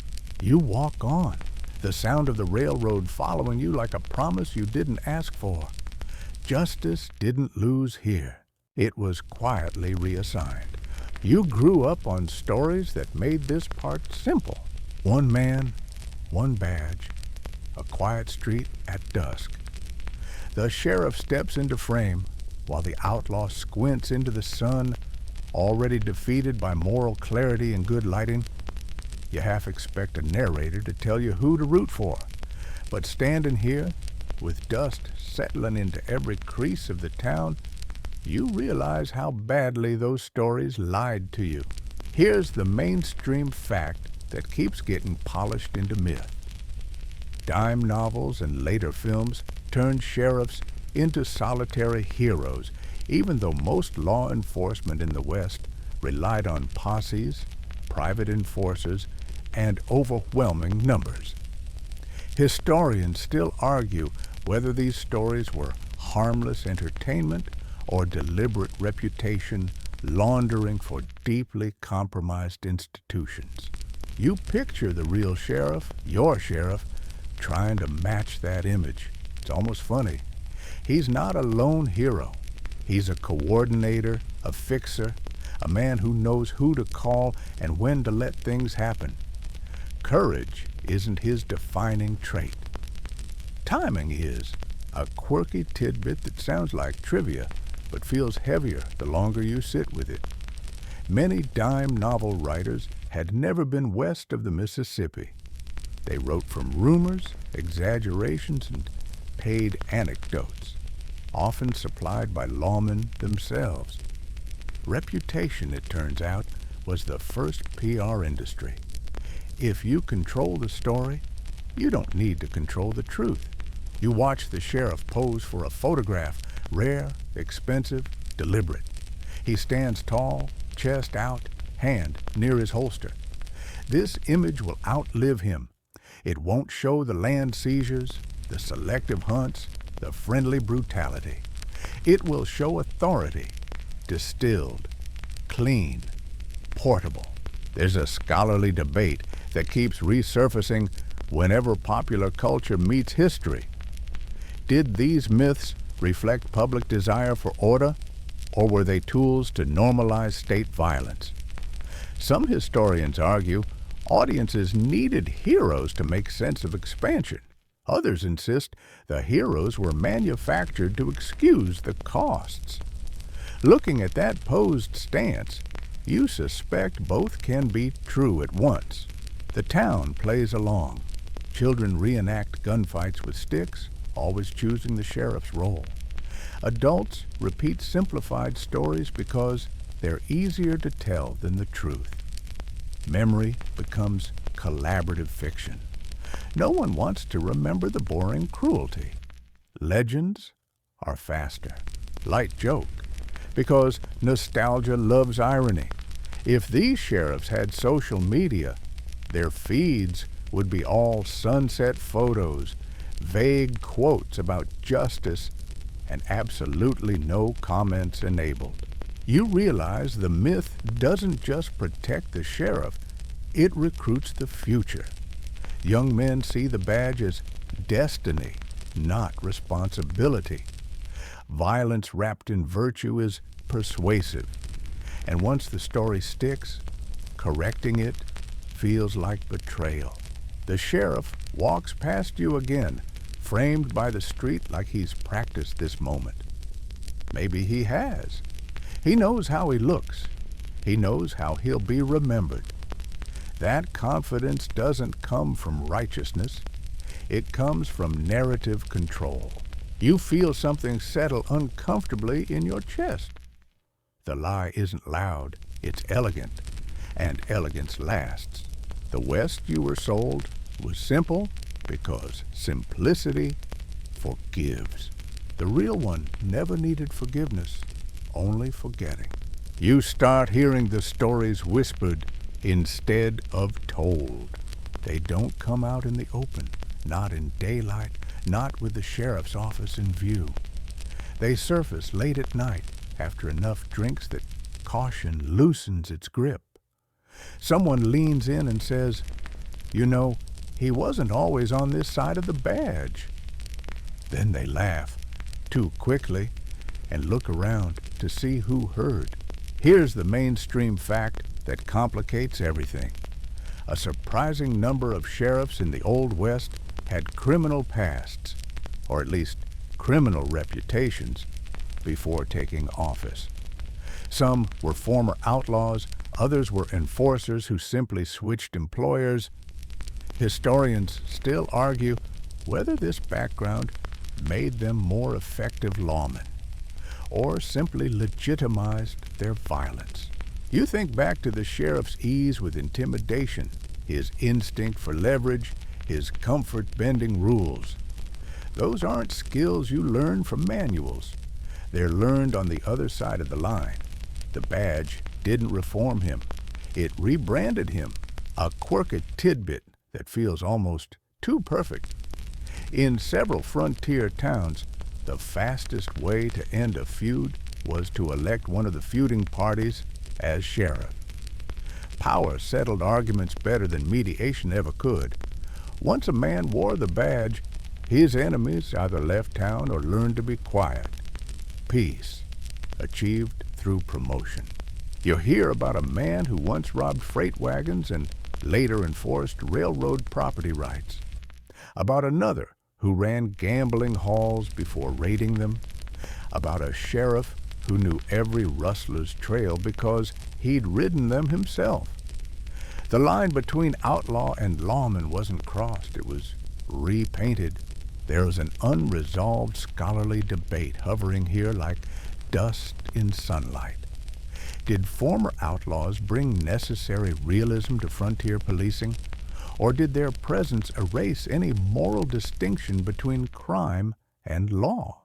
You walk on, the sound of the railroad following you like a promise you didn't ask for. Justice didn't lose here. It was quietly reassigned. You grew up on stories that made this part simple. One man, one badge, a quiet street at dusk. The sheriff steps into frame while the outlaw squints into the sun, already defeated by moral clarity and good lighting. You half expect a narrator to tell you who to root for. But standing here, with dust settling into every crease of the town, you realize how badly those stories lied to you. Here's the mainstream fact that keeps getting polished into myth. Dime novels and later films turned sheriffs into solitary heroes, even though most law enforcement in the West relied on posses, private enforcers, and overwhelming numbers. Historians still argue whether these stories were harmless entertainment or deliberate reputation laundering for deeply compromised institutions. You picture the real sheriff, your sheriff, trying to match that image. It's almost funny. He's not a lone hero. He's a coordinator, a fixer, a man who knows who to call and when to let things happen. Courage isn't his defining trait. Timing is, a quirky tidbit that sounds like trivia, but feels heavier the longer you sit with it. Many dime novel writers had never been west of the Mississippi. They wrote from rumors, exaggerations, and paid anecdotes, often supplied by lawmen themselves. Reputation, it turns out, was the first PR industry. If you control the story, you don't need to control the truth. You watch the sheriff pose for a photograph, rare, expensive, deliberate. He stands tall, chest out, hand near his holster. This image will outlive him. It won't show the land seizures, the selective hunts, the friendly brutality. It will show authority, distilled, clean, portable. There's a scholarly debate that keeps resurfacing whenever popular culture meets history. Did these myths reflect public desire for order, or were they tools to normalize state violence? Some historians argue audiences needed heroes to make sense of expansion. Others insist the heroes were manufactured to excuse the costs. Looking at that posed stance, you suspect both can be true at once. The town plays along. Children reenact gunfights with sticks, always choosing the sheriff's role. Adults repeat simplified stories because they're easier to tell than the truth. Memory becomes collaborative fiction. No one wants to remember the boring cruelty. Legends are faster. Light joke, because nostalgia loves irony. If these sheriffs had social media, their feeds would be all sunset photos, vague quotes about justice, and absolutely no comments enabled. You realize the myth doesn't just protect the sheriff, it recruits the future. Young men see the badge as destiny, not responsibility. Violence wrapped in virtue is persuasive. And once the story sticks, correcting it feels like betrayal. The sheriff walks past you again, framed by the street like he's practiced this moment. Maybe he has. He knows how he looks. He knows how he'll be remembered. That confidence doesn't come from righteousness. It comes from narrative control. You feel something settle uncomfortably in your chest. The lie isn't loud, it's elegant, and elegance lasts. The West you were sold was simple because simplicity forgives. The real one never needed forgiveness, only forgetting. You start hearing the stories whispered instead of told. They don't come out in the open, not in daylight, not with the sheriff's office in view. They surface late at night after enough drinks that caution loosens its grip. Someone leans in and says, "You know, he wasn't always on this side of the badge." Then they laugh, too quickly, and look around to see who heard. Here's the mainstream fact that complicates everything. A surprising number of sheriffs in the Old West had criminal pasts, or at least criminal reputations, before taking office. Some were former outlaws, others were enforcers who simply switched employers. Historians still argue whether this background made them more effective lawmen, or simply legitimized their violence. You think back to the sheriff's ease with intimidation, his instinct for leverage, his comfort bending rules. Those aren't skills you learn from manuals. They're learned on the other side of the line. The badge didn't reform him. It rebranded him, a quirky tidbit that feels almost too perfect. In several frontier towns, the fastest way to end a feud was to elect one of the feuding parties as sheriff. Power settled arguments better than mediation ever could. Once a man wore the badge, his enemies either left town or learned to be quiet. Peace, achieved through promotion. You hear about a man who once robbed freight wagons and later enforced railroad property rights. About another who ran gambling halls before raiding them. About a sheriff who knew every rustler's trail because he'd ridden them himself. The line between outlaw and lawman wasn't crossed, it was repainted. There was an unresolved scholarly debate hovering here like dust in sunlight. Did former outlaws bring necessary realism to frontier policing, or did their presence erase any moral distinction between crime and law?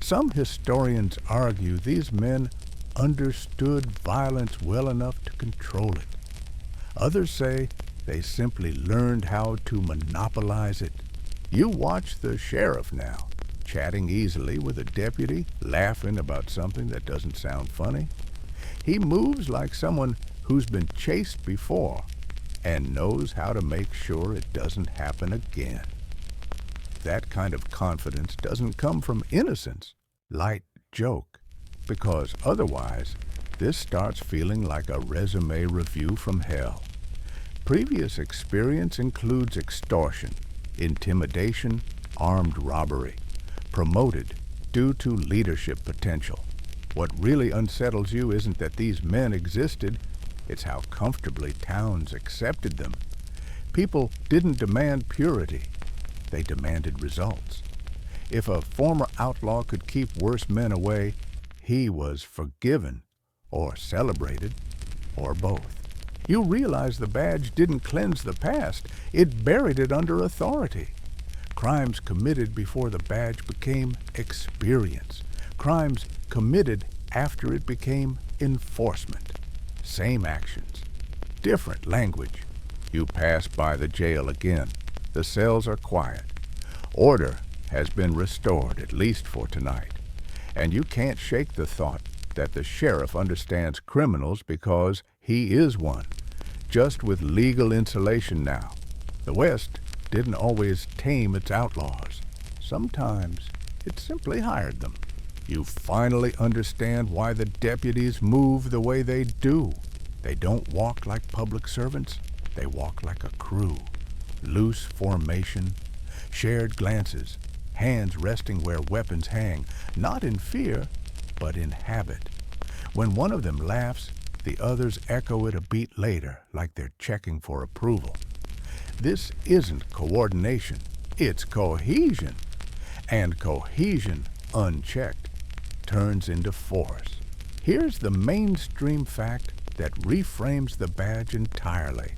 Some historians argue these men understood violence well enough to control it. Others say they simply learned how to monopolize it. You watch the sheriff now, chatting easily with a deputy, laughing about something that doesn't sound funny. He moves like someone who's been chased before and knows how to make sure it doesn't happen again. That kind of confidence doesn't come from innocence, light joke, because otherwise this starts feeling like a resume review from hell. Previous experience includes extortion, intimidation, armed robbery, promoted due to leadership potential. What really unsettles you isn't that these men existed, it's how comfortably towns accepted them. People didn't demand purity, they demanded results. If a former outlaw could keep worse men away, he was forgiven, or celebrated, or both. You realize the badge didn't cleanse the past, it buried it under authority. Crimes committed before the badge became experience. Crimes committed after it became enforcement. Same actions, different language. You pass by the jail again. The cells are quiet. Order has been restored, at least for tonight. And you can't shake the thought that the sheriff understands criminals because he is one, just with legal insulation now. The West didn't always tame its outlaws. Sometimes it simply hired them. You finally understand why the deputies move the way they do. They don't walk like public servants. They walk like a crew. Loose formation, shared glances, hands resting where weapons hang, not in fear, but in habit. When one of them laughs, the others echo it a beat later, like they're checking for approval. This isn't coordination, it's cohesion. And cohesion, unchecked, turns into force. Here's the mainstream fact that reframes the badge entirely.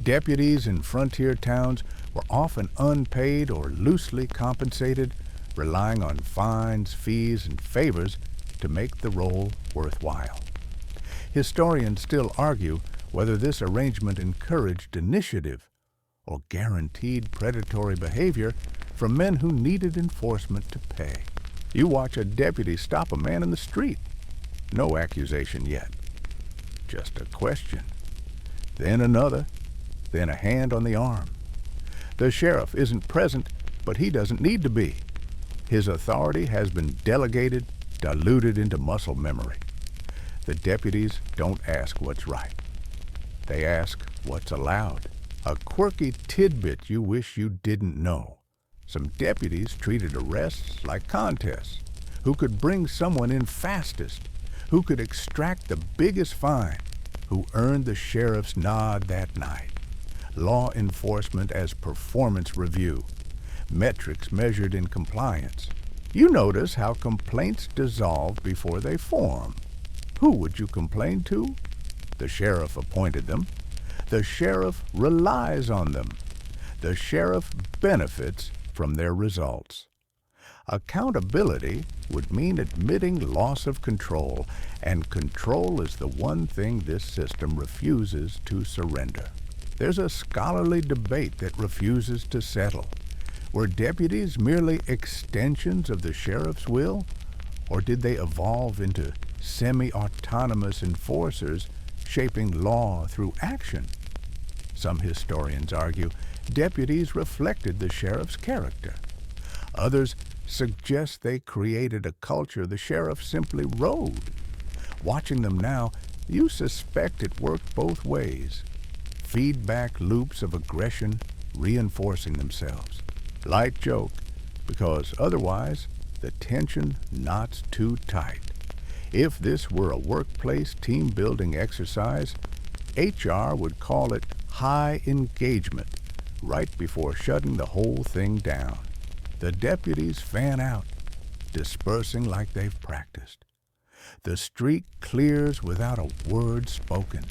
Deputies in frontier towns were often unpaid or loosely compensated, relying on fines, fees, and favors to make the role worthwhile. Historians still argue whether this arrangement encouraged initiative or guaranteed predatory behavior from men who needed enforcement to pay. You watch a deputy stop a man in the street. No accusation yet. Just a question. Then another. Then a hand on the arm. The sheriff isn't present, but he doesn't need to be. His authority has been delegated, diluted into muscle memory. The deputies don't ask what's right. They ask what's allowed. A quirky tidbit you wish you didn't know. Some deputies treated arrests like contests. Who could bring someone in fastest? Who could extract the biggest fine? Who earned the sheriff's nod that night? Law enforcement as performance review. Metrics measured in compliance. You notice how complaints dissolve before they form. Who would you complain to? The sheriff appointed them. The sheriff relies on them. The sheriff benefits from their results. Accountability would mean admitting loss of control, and control is the one thing this system refuses to surrender. There's a scholarly debate that refuses to settle. Were deputies merely extensions of the sheriff's will, or did they evolve into semi-autonomous enforcers shaping law through action? Some historians argue deputies reflected the sheriff's character. Others suggest they created a culture the sheriff simply rode. Watching them now, you suspect it worked both ways. Feedback loops of aggression reinforcing themselves. Light joke, because otherwise the tension knots too tight. If this were a workplace team-building exercise, HR would call it high engagement right before shutting the whole thing down. The deputies fan out, dispersing like they've practiced. The street clears without a word spoken.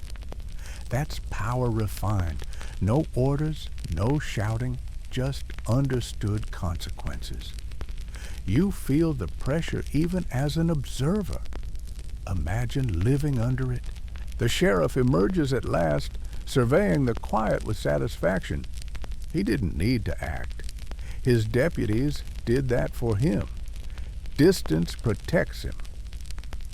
That's power refined. No orders, no shouting, just understood consequences. You feel the pressure even as an observer. Imagine living under it. The sheriff emerges at last, surveying the quiet with satisfaction. He didn't need to act. His deputies did that for him. Distance protects him.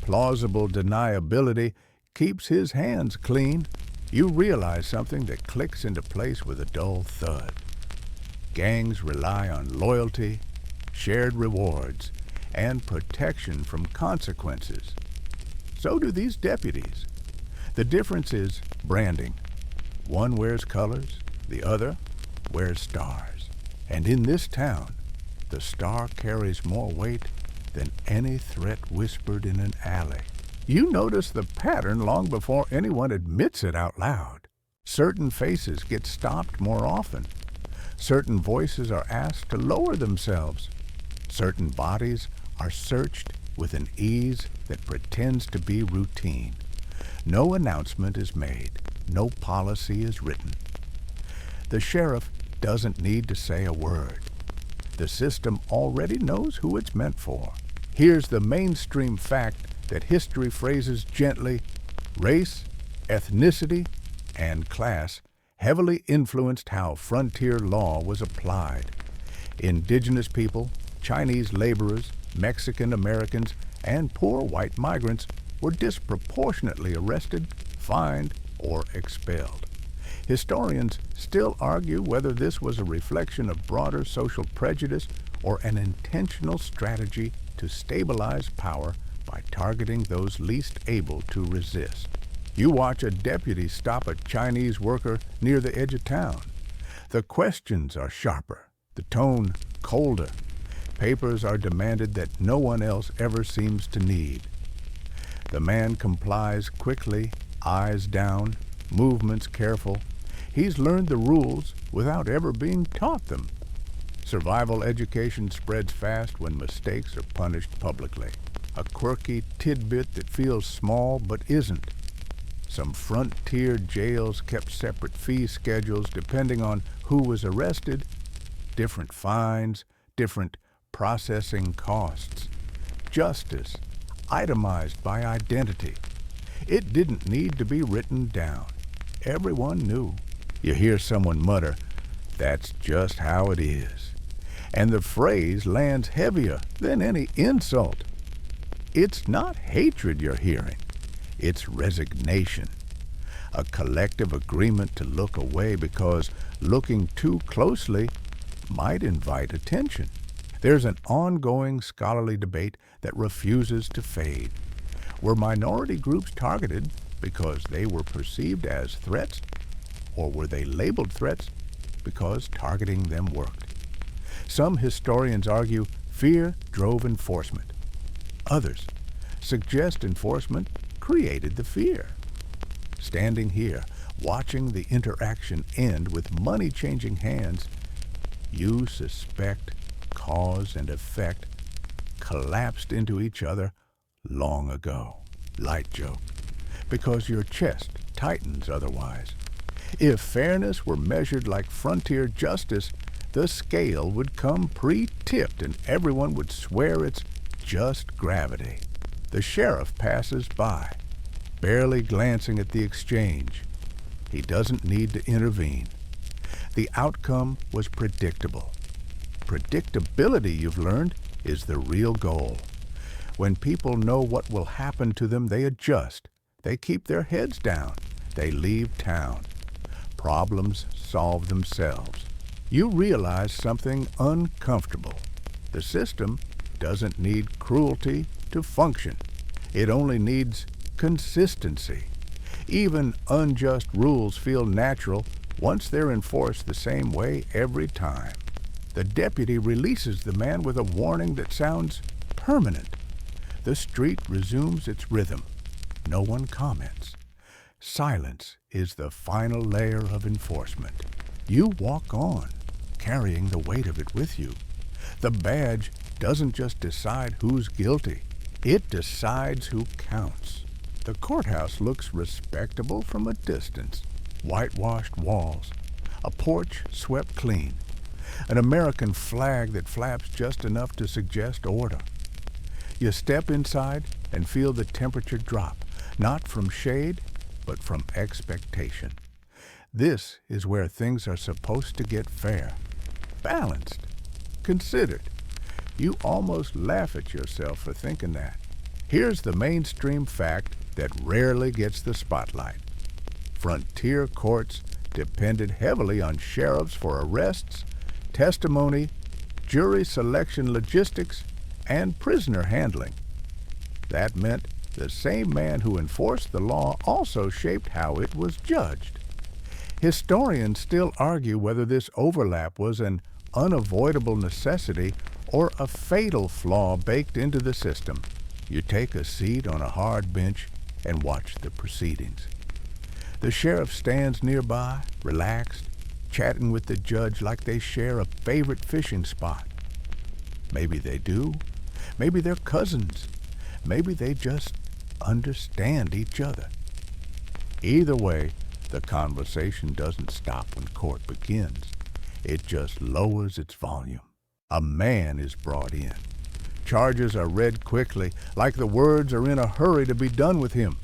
Plausible deniability keeps his hands clean. You realize something that clicks into place with a dull thud. Gangs rely on loyalty, shared rewards, and protection from consequences. So do these deputies. The difference is branding. One wears colors, the other wears stars. And in this town, the star carries more weight than any threat whispered in an alley. You notice the pattern long before anyone admits it out loud. Certain faces get stopped more often. Certain voices are asked to lower themselves. Certain bodies are searched with an ease that pretends to be routine. No announcement is made. No policy is written. The sheriff doesn't need to say a word. The system already knows who it's meant for. Here's the mainstream fact that history phrases gently: race, ethnicity, and class heavily influenced how frontier law was applied. Indigenous people, Chinese laborers, Mexican Americans, and poor white migrants were disproportionately arrested, fined, or expelled. Historians still argue whether this was a reflection of broader social prejudice or an intentional strategy to stabilize power by targeting those least able to resist. You watch a deputy stop a Chinese worker near the edge of town. The questions are sharper, the tone colder. Papers are demanded that no one else ever seems to need. The man complies quickly, eyes down, movements careful. He's learned the rules without ever being taught them. Survival education spreads fast when mistakes are punished publicly. A quirky tidbit that feels small but isn't. Some frontier jails kept separate fee schedules depending on who was arrested, different fines, different processing costs. Justice, itemized by identity. It didn't need to be written down. Everyone knew. You hear someone mutter, "That's just how it is." And the phrase lands heavier than any insult. It's not hatred you're hearing. It's resignation. A collective agreement to look away because looking too closely might invite attention. There's an ongoing scholarly debate that refuses to fade. Were minority groups targeted because they were perceived as threats, or were they labeled threats because targeting them worked? Some historians argue fear drove enforcement. Others suggest enforcement created the fear. Standing here, watching the interaction end with money changing hands, you suspect cause and effect collapsed into each other long ago. Light joke, because your chest tightens otherwise. If fairness were measured like frontier justice, the scale would come pre-tipped and everyone would swear it's just gravity. The sheriff passes by, barely glancing at the exchange. He doesn't need to intervene. The outcome was predictable. Predictability, you've learned, is the real goal. When people know what will happen to them, they adjust. They keep their heads down. They leave town. Problems solve themselves. You realize something uncomfortable. The system doesn't need cruelty to function. It only needs consistency. Even unjust rules feel natural once they're enforced the same way every time. The deputy releases the man with a warning that sounds permanent. The street resumes its rhythm. No one comments. Silence is the final layer of enforcement. You walk on, carrying the weight of it with you. The badge doesn't just decide who's guilty. It decides who counts. The courthouse looks respectable from a distance. Whitewashed walls, a porch swept clean, an American flag that flaps just enough to suggest order. You step inside and feel the temperature drop, not from shade, but from expectation. This is where things are supposed to get fair, balanced, considered. You almost laugh at yourself for thinking that. Here's the mainstream fact that rarely gets the spotlight. Frontier courts depended heavily on sheriffs for arrests, testimony, jury selection logistics, and prisoner handling. That meant the same man who enforced the law also shaped how it was judged. Historians still argue whether this overlap was an unavoidable necessity or a fatal flaw baked into the system. You take a seat on a hard bench and watch the proceedings. The sheriff stands nearby, relaxed, chatting with the judge like they share a favorite fishing spot. Maybe they do. Maybe they're cousins. Maybe they just understand each other. Either way, the conversation doesn't stop when court begins. It just lowers its volume. A man is brought in. Charges are read quickly, like the words are in a hurry to be done with him.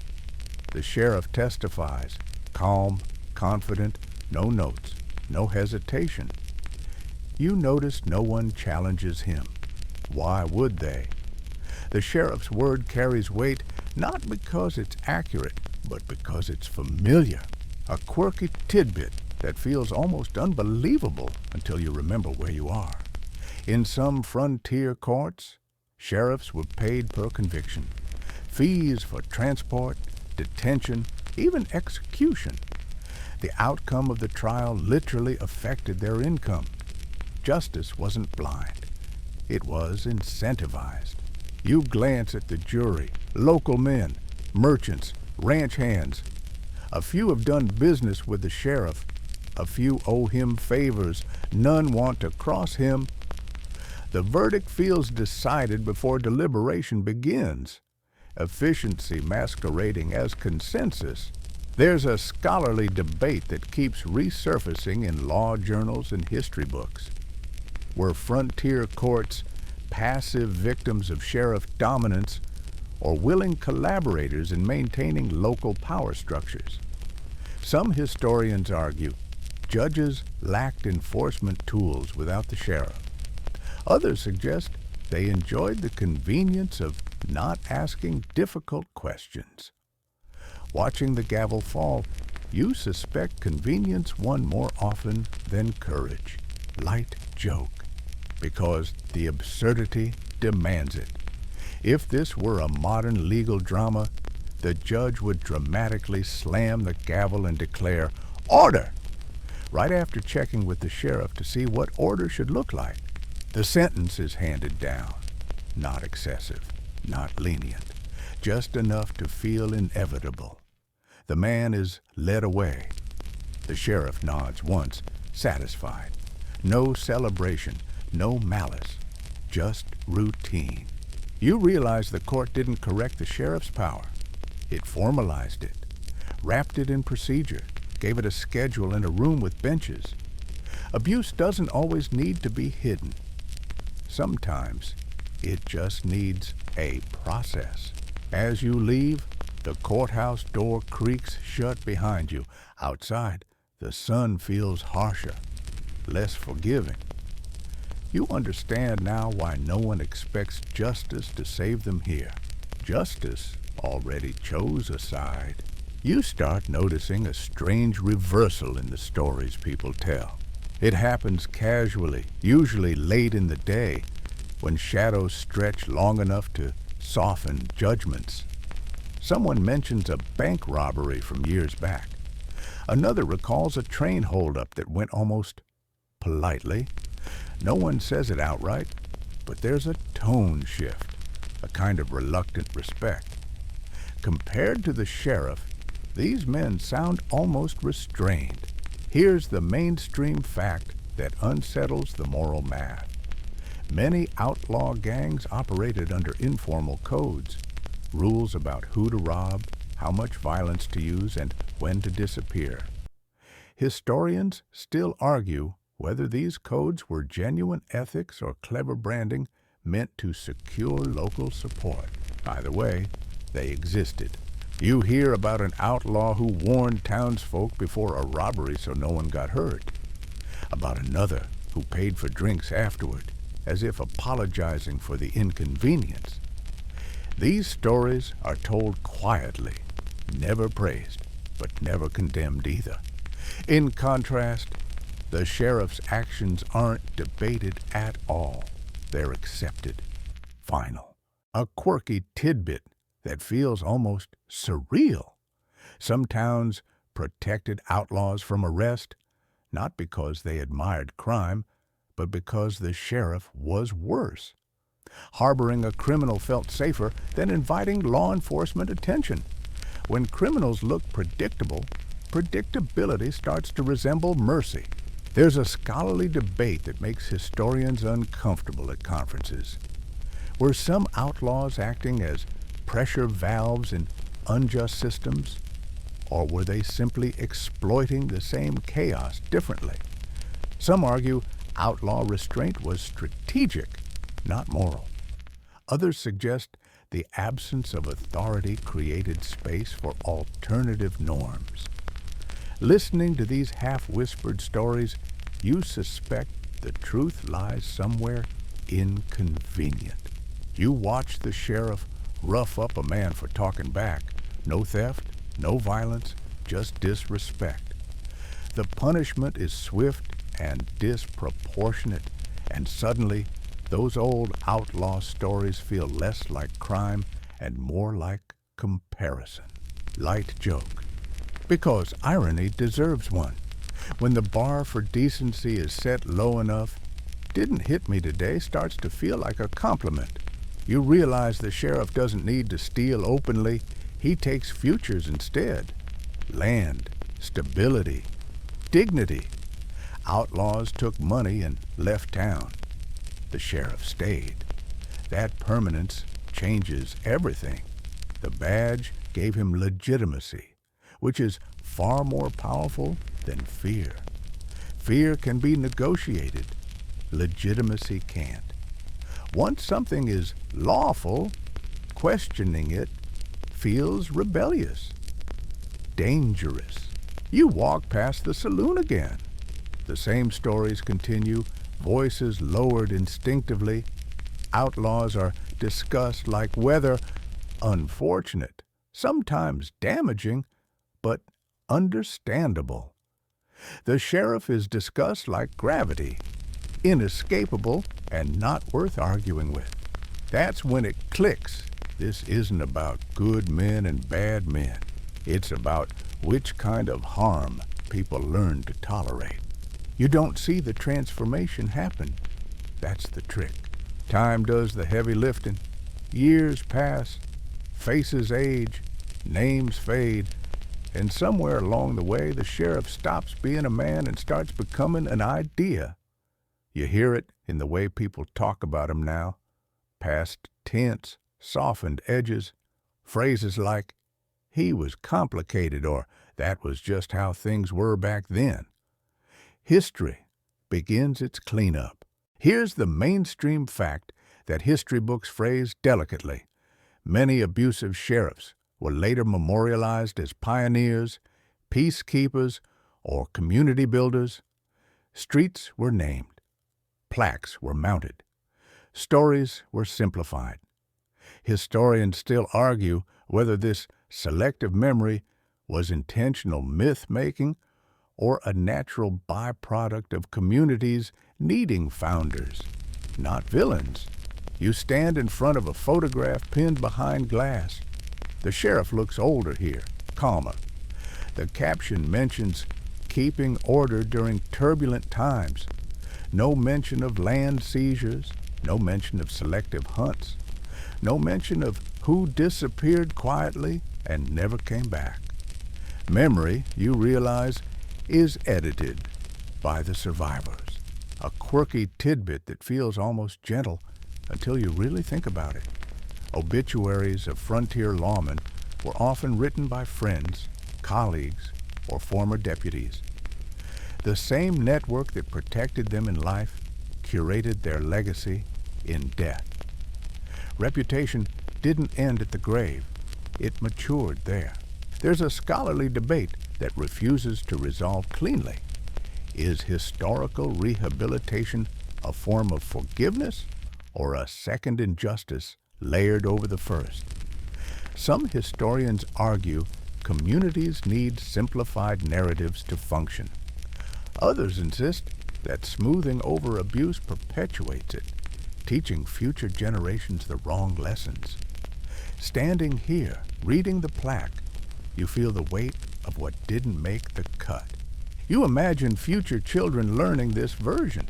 The sheriff testifies, calm, confident, no notes, no hesitation. You notice no one challenges him. Why would they? The sheriff's word carries weight not because it's accurate, but because it's familiar. A quirky tidbit that feels almost unbelievable until you remember where you are. In some frontier courts, sheriffs were paid per conviction. Fees for transport, detention, even execution. The outcome of the trial literally affected their income. Justice wasn't blind. It was incentivized. You glance at the jury, local men, merchants, ranch hands. A few have done business with the sheriff. A few owe him favors. None want to cross him. The verdict feels decided before deliberation begins. Efficiency masquerading as consensus. There's a scholarly debate that keeps resurfacing in law journals and history books. Were frontier courts passive victims of sheriff dominance or willing collaborators in maintaining local power structures? Some historians argue judges lacked enforcement tools without the sheriff. Others suggest they enjoyed the convenience of not asking difficult questions. Watching the gavel fall, you suspect convenience won more often than courage. Light joke, because the absurdity demands it. If this were a modern legal drama, the judge would dramatically slam the gavel and declare, "Order!" right after checking with the sheriff to see what order should look like. The sentence is handed down. Not excessive, not lenient, just enough to feel inevitable. The man is led away. The sheriff nods once, satisfied. No celebration, no malice, just routine. You realize the court didn't correct the sheriff's power. It formalized it, wrapped it in procedure, gave it a schedule and a room with benches. Abuse doesn't always need to be hidden. Sometimes it just needs a process. As you leave, the courthouse door creaks shut behind you. Outside, the sun feels harsher, less forgiving. You understand now why no one expects justice to save them here. Justice already chose a side. You start noticing a strange reversal in the stories people tell. It happens casually, usually late in the day, when shadows stretch long enough to soften judgments. Someone mentions a bank robbery from years back. Another recalls a train holdup that went almost politely. No one says it outright, but there's a tone shift, a kind of reluctant respect. Compared to the sheriff, these men sound almost restrained. Here's the mainstream fact that unsettles the moral math. Many outlaw gangs operated under informal codes, rules about who to rob, how much violence to use, and when to disappear. Historians still argue whether these codes were genuine ethics or clever branding meant to secure local support. Either way, they existed. You hear about an outlaw who warned townsfolk before a robbery so no one got hurt. About another who paid for drinks afterward, as if apologizing for the inconvenience. These stories are told quietly, never praised, but never condemned either. In contrast, the sheriff's actions aren't debated at all. They're accepted. Final. A quirky tidbit that feels almost surreal. Some towns protected outlaws from arrest, not because they admired crime, but because the sheriff was worse. Harboring a criminal felt safer than inviting law enforcement attention. When criminals look predictable, predictability starts to resemble mercy. There's a scholarly debate that makes historians uncomfortable at conferences. Were some outlaws acting as pressure valves in unjust systems? Or were they simply exploiting the same chaos differently? Some argue outlaw restraint was strategic, not moral. Others suggest the absence of authority created space for alternative norms. Listening to these half-whispered stories, you suspect the truth lies somewhere inconvenient. You watch the sheriff rough up a man for talking back. No theft, no violence, just disrespect. The punishment is swift and disproportionate, and suddenly those old outlaw stories feel less like crime and more like comparison. Light joke. Because irony deserves one. When the bar for decency is set low enough, "Didn't hit me today" starts to feel like a compliment. You realize the sheriff doesn't need to steal openly. He takes futures instead. Land, stability, dignity. Outlaws took money and left town. The sheriff stayed. That permanence changes everything. The badge gave him legitimacy, which is far more powerful than fear. Fear can be negotiated. Legitimacy can't. Once something is lawful, questioning it feels rebellious, dangerous. You walk past the saloon again. The same stories continue, voices lowered instinctively. Outlaws are discussed like weather, unfortunate, sometimes damaging, but understandable. The sheriff is discussed like gravity, inescapable and not worth arguing with. That's when it clicks. This isn't about good men and bad men. It's about which kind of harm people learn to tolerate. You don't see the transformation happen. That's the trick. Time does the heavy lifting. Years pass, faces age, names fade, and somewhere along the way the sheriff stops being a man and starts becoming an idea. You hear it in the way people talk about him now. Past tense, softened edges, phrases like, "He was complicated," or "That was just how things were back then." History begins its cleanup. Here's the mainstream fact that history books phrase delicately. Many abusive sheriffs were later memorialized as pioneers, peacekeepers, or community builders. Streets were named. Plaques were mounted. Stories were simplified. Historians still argue whether this selective memory was intentional myth-making or a natural byproduct of communities needing founders, not villains. You stand in front of a photograph pinned behind glass. The sheriff looks older here, calmer. The caption mentions keeping order during turbulent times. No mention of land seizures, no mention of selective hunts, no mention of who disappeared quietly and never came back. Memory, you realize, is edited by the survivors. A quirky tidbit that feels almost gentle until you really think about it. Obituaries of frontier lawmen were often written by friends, colleagues, or former deputies. The same network that protected them in life curated their legacy in death. Reputation didn't end at the grave. It matured there. There's a scholarly debate that refuses to resolve cleanly. Is historical rehabilitation a form of forgiveness or a second injustice layered over the first? Some historians argue communities need simplified narratives to function. Others insist that smoothing over abuse perpetuates it, teaching future generations the wrong lessons. Standing here, reading the plaque, you feel the weight of what didn't make the cut. You imagine future children learning this version.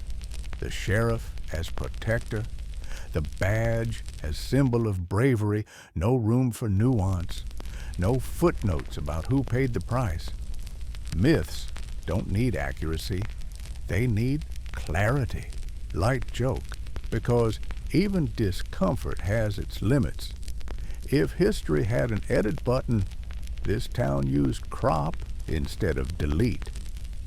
The sheriff as protector, the badge as symbol of bravery, no room for nuance, no footnotes about who paid the price. Myths don't need accuracy, they need clarity. Light joke, because even discomfort has its limits. If history had an edit button, this town used crop instead of delete,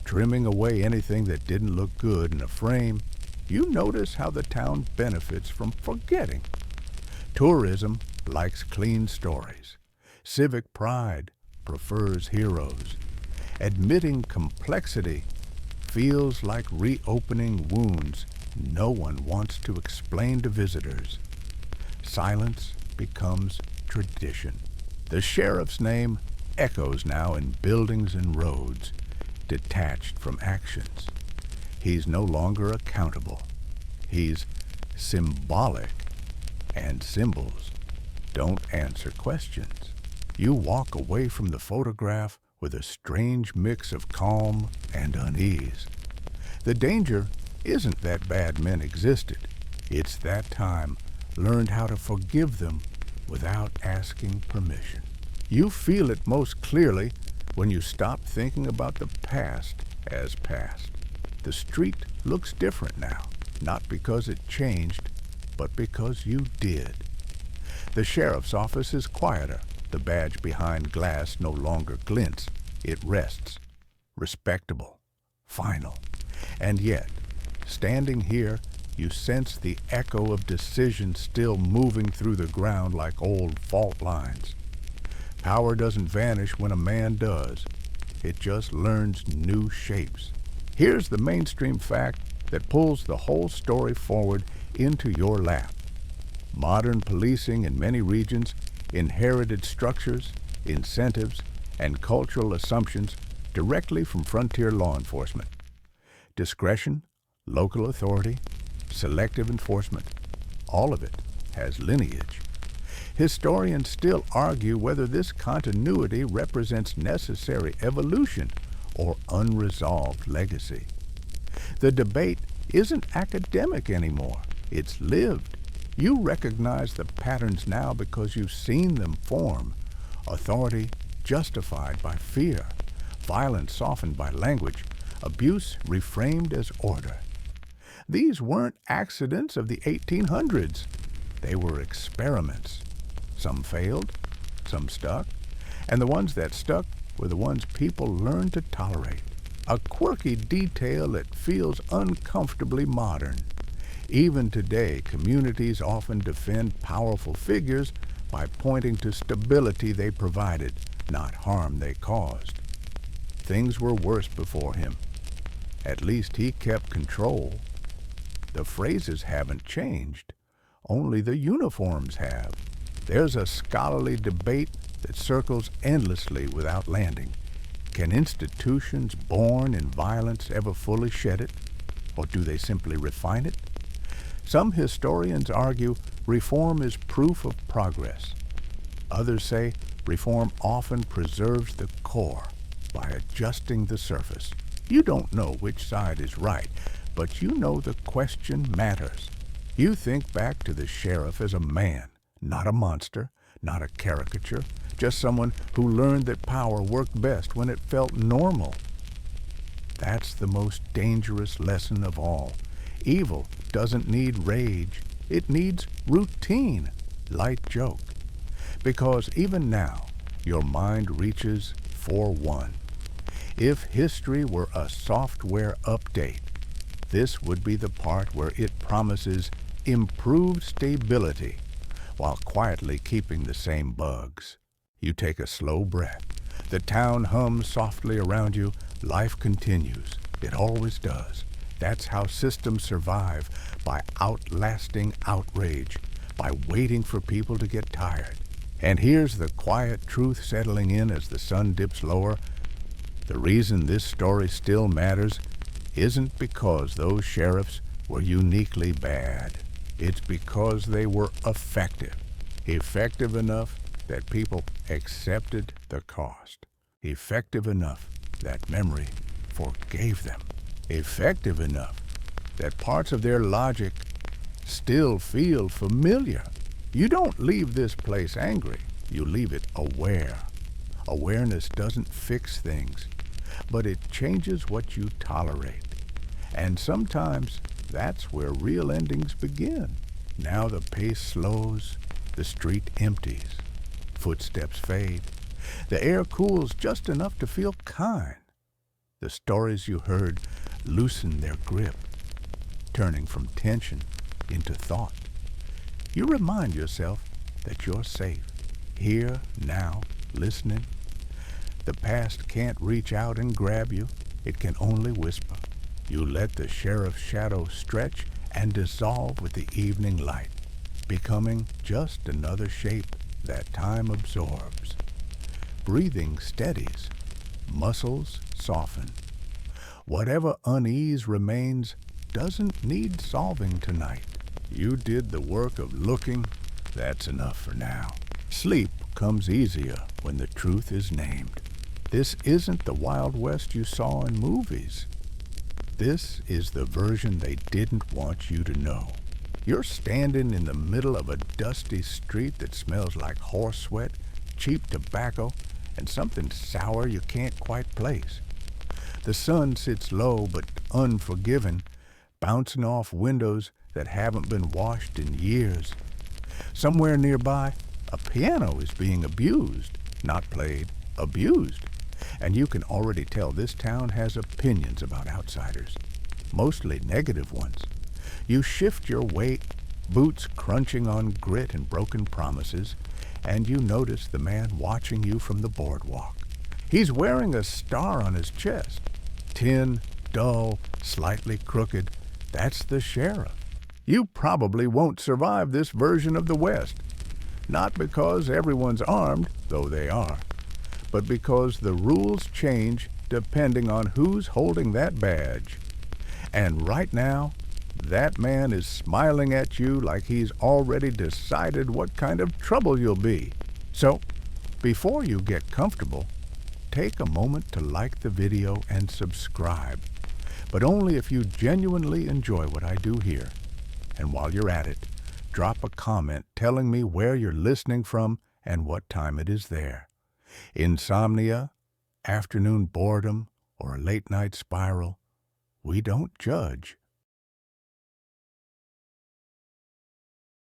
trimming away anything that didn't look good in a frame. You notice how the town benefits from forgetting. Tourism likes clean stories. Civic pride prefers heroes. Admitting complexity feels like reopening wounds no one wants to explain to visitors. Silence becomes tradition. The sheriff's name echoes now in buildings and roads, detached from actions. He's no longer accountable. He's symbolic, and symbols don't answer questions. You walk away from the photograph with a strange mix of calm and unease. The danger isn't that bad men existed. It's that time learned how to forgive them without asking permission. You feel it most clearly when you stop thinking about the past as past. The street looks different now, not because it changed, but because you did. The sheriff's office is quieter. The badge behind glass no longer glints. It rests, respectable, final. And yet, standing here, you sense the echo of decisions still moving through the ground like old fault lines. Power doesn't vanish when a man does. It just learns new shapes. Here's the mainstream fact that pulls the whole story forward into your lap. Modern policing in many regions inherited structures, incentives, and cultural assumptions directly from frontier law enforcement. Discretion, local authority, selective enforcement, all of it has lineage. Historians still argue whether this continuity represents necessary evolution or unresolved legacy. The debate isn't academic anymore, it's lived. You recognize the patterns now because you've seen them form. Authority justified by fear, violence softened by language, abuse reframed as order. These weren't accidents of the 1800s. They were experiments. Some failed, some stuck, and the ones that stuck were the ones people learned to tolerate. A quirky detail that feels uncomfortably modern. Even today, communities often defend powerful figures by pointing to stability they provided, not harm they caused. Things were worse before him. At least he kept control. The phrases haven't changed. Only the uniforms have. There's a scholarly debate that circles endlessly without landing. Can institutions born in violence ever fully shed it? Or do they simply refine it? Some historians argue reform is proof of progress. Others say reform often preserves the core by adjusting the surface. You don't know which side is right, but you know the question matters. You think back to the sheriff as a man, not a monster, not a caricature, just someone who learned that power worked best when it felt normal. That's the most dangerous lesson of all. Evil doesn't need rage. It needs routine, light joke. Because even now, your mind reaches for one. If history were a software update, this would be the part where it promises improved stability while quietly keeping the same bugs. You take a slow breath. The town hums softly around you. Life continues. It always does. That's how systems survive, by outlasting outrage, by waiting for people to get tired. And here's the quiet truth settling in as the sun dips lower. The reason this story still matters isn't because those sheriffs were uniquely bad. It's because they were effective. Effective enough that people accepted the cost. Effective enough that memory forgave them. Effective enough that parts of their logic still feel familiar. You don't leave this place angry. You leave it aware. Awareness doesn't fix things, but it changes what you tolerate. And sometimes that's where real endings begin. Now the pace slows, the street empties, footsteps fade, the air cools just enough to feel kind. The stories you heard loosen their grip, turning from tension into thought. You remind yourself that you're safe, here, now, listening. The past can't reach out and grab you. It can only whisper. You let the sheriff's shadow stretch and dissolve with the evening light, becoming just another shape that time absorbs. Breathing steadies, muscles soften. Whatever unease remains doesn't need solving tonight. You did the work of looking, that's enough for now. Sleep comes easier when the truth is named. This isn't the Wild West you saw in movies. This is the version they didn't want you to know. You're standing in the middle of a dusty street that smells like horse sweat, cheap tobacco, and something sour you can't quite place. The sun sits low but unforgiving, bouncing off windows that haven't been washed in years. Somewhere nearby, a piano is being abused, not played, abused. And you can already tell this town has opinions about outsiders, mostly negative ones. You shift your weight, boots crunching on grit and broken promises, and you notice the man watching you from the boardwalk. He's wearing a star on his chest. Tin, dull, slightly crooked. That's the sheriff. you probably won't survive this version of the West. Not because everyone's armed, though they are, but because the rules change depending on who's holding that badge. And right now, that man is smiling at you like he's already decided what kind of trouble you'll be. So, before you get comfortable, take a moment to like the video and subscribe, but only if you genuinely enjoy what I do here. And while you're at it, drop a comment telling me where you're listening from and what time it is there. Insomnia, afternoon boredom, or a late night spiral, we don't judge.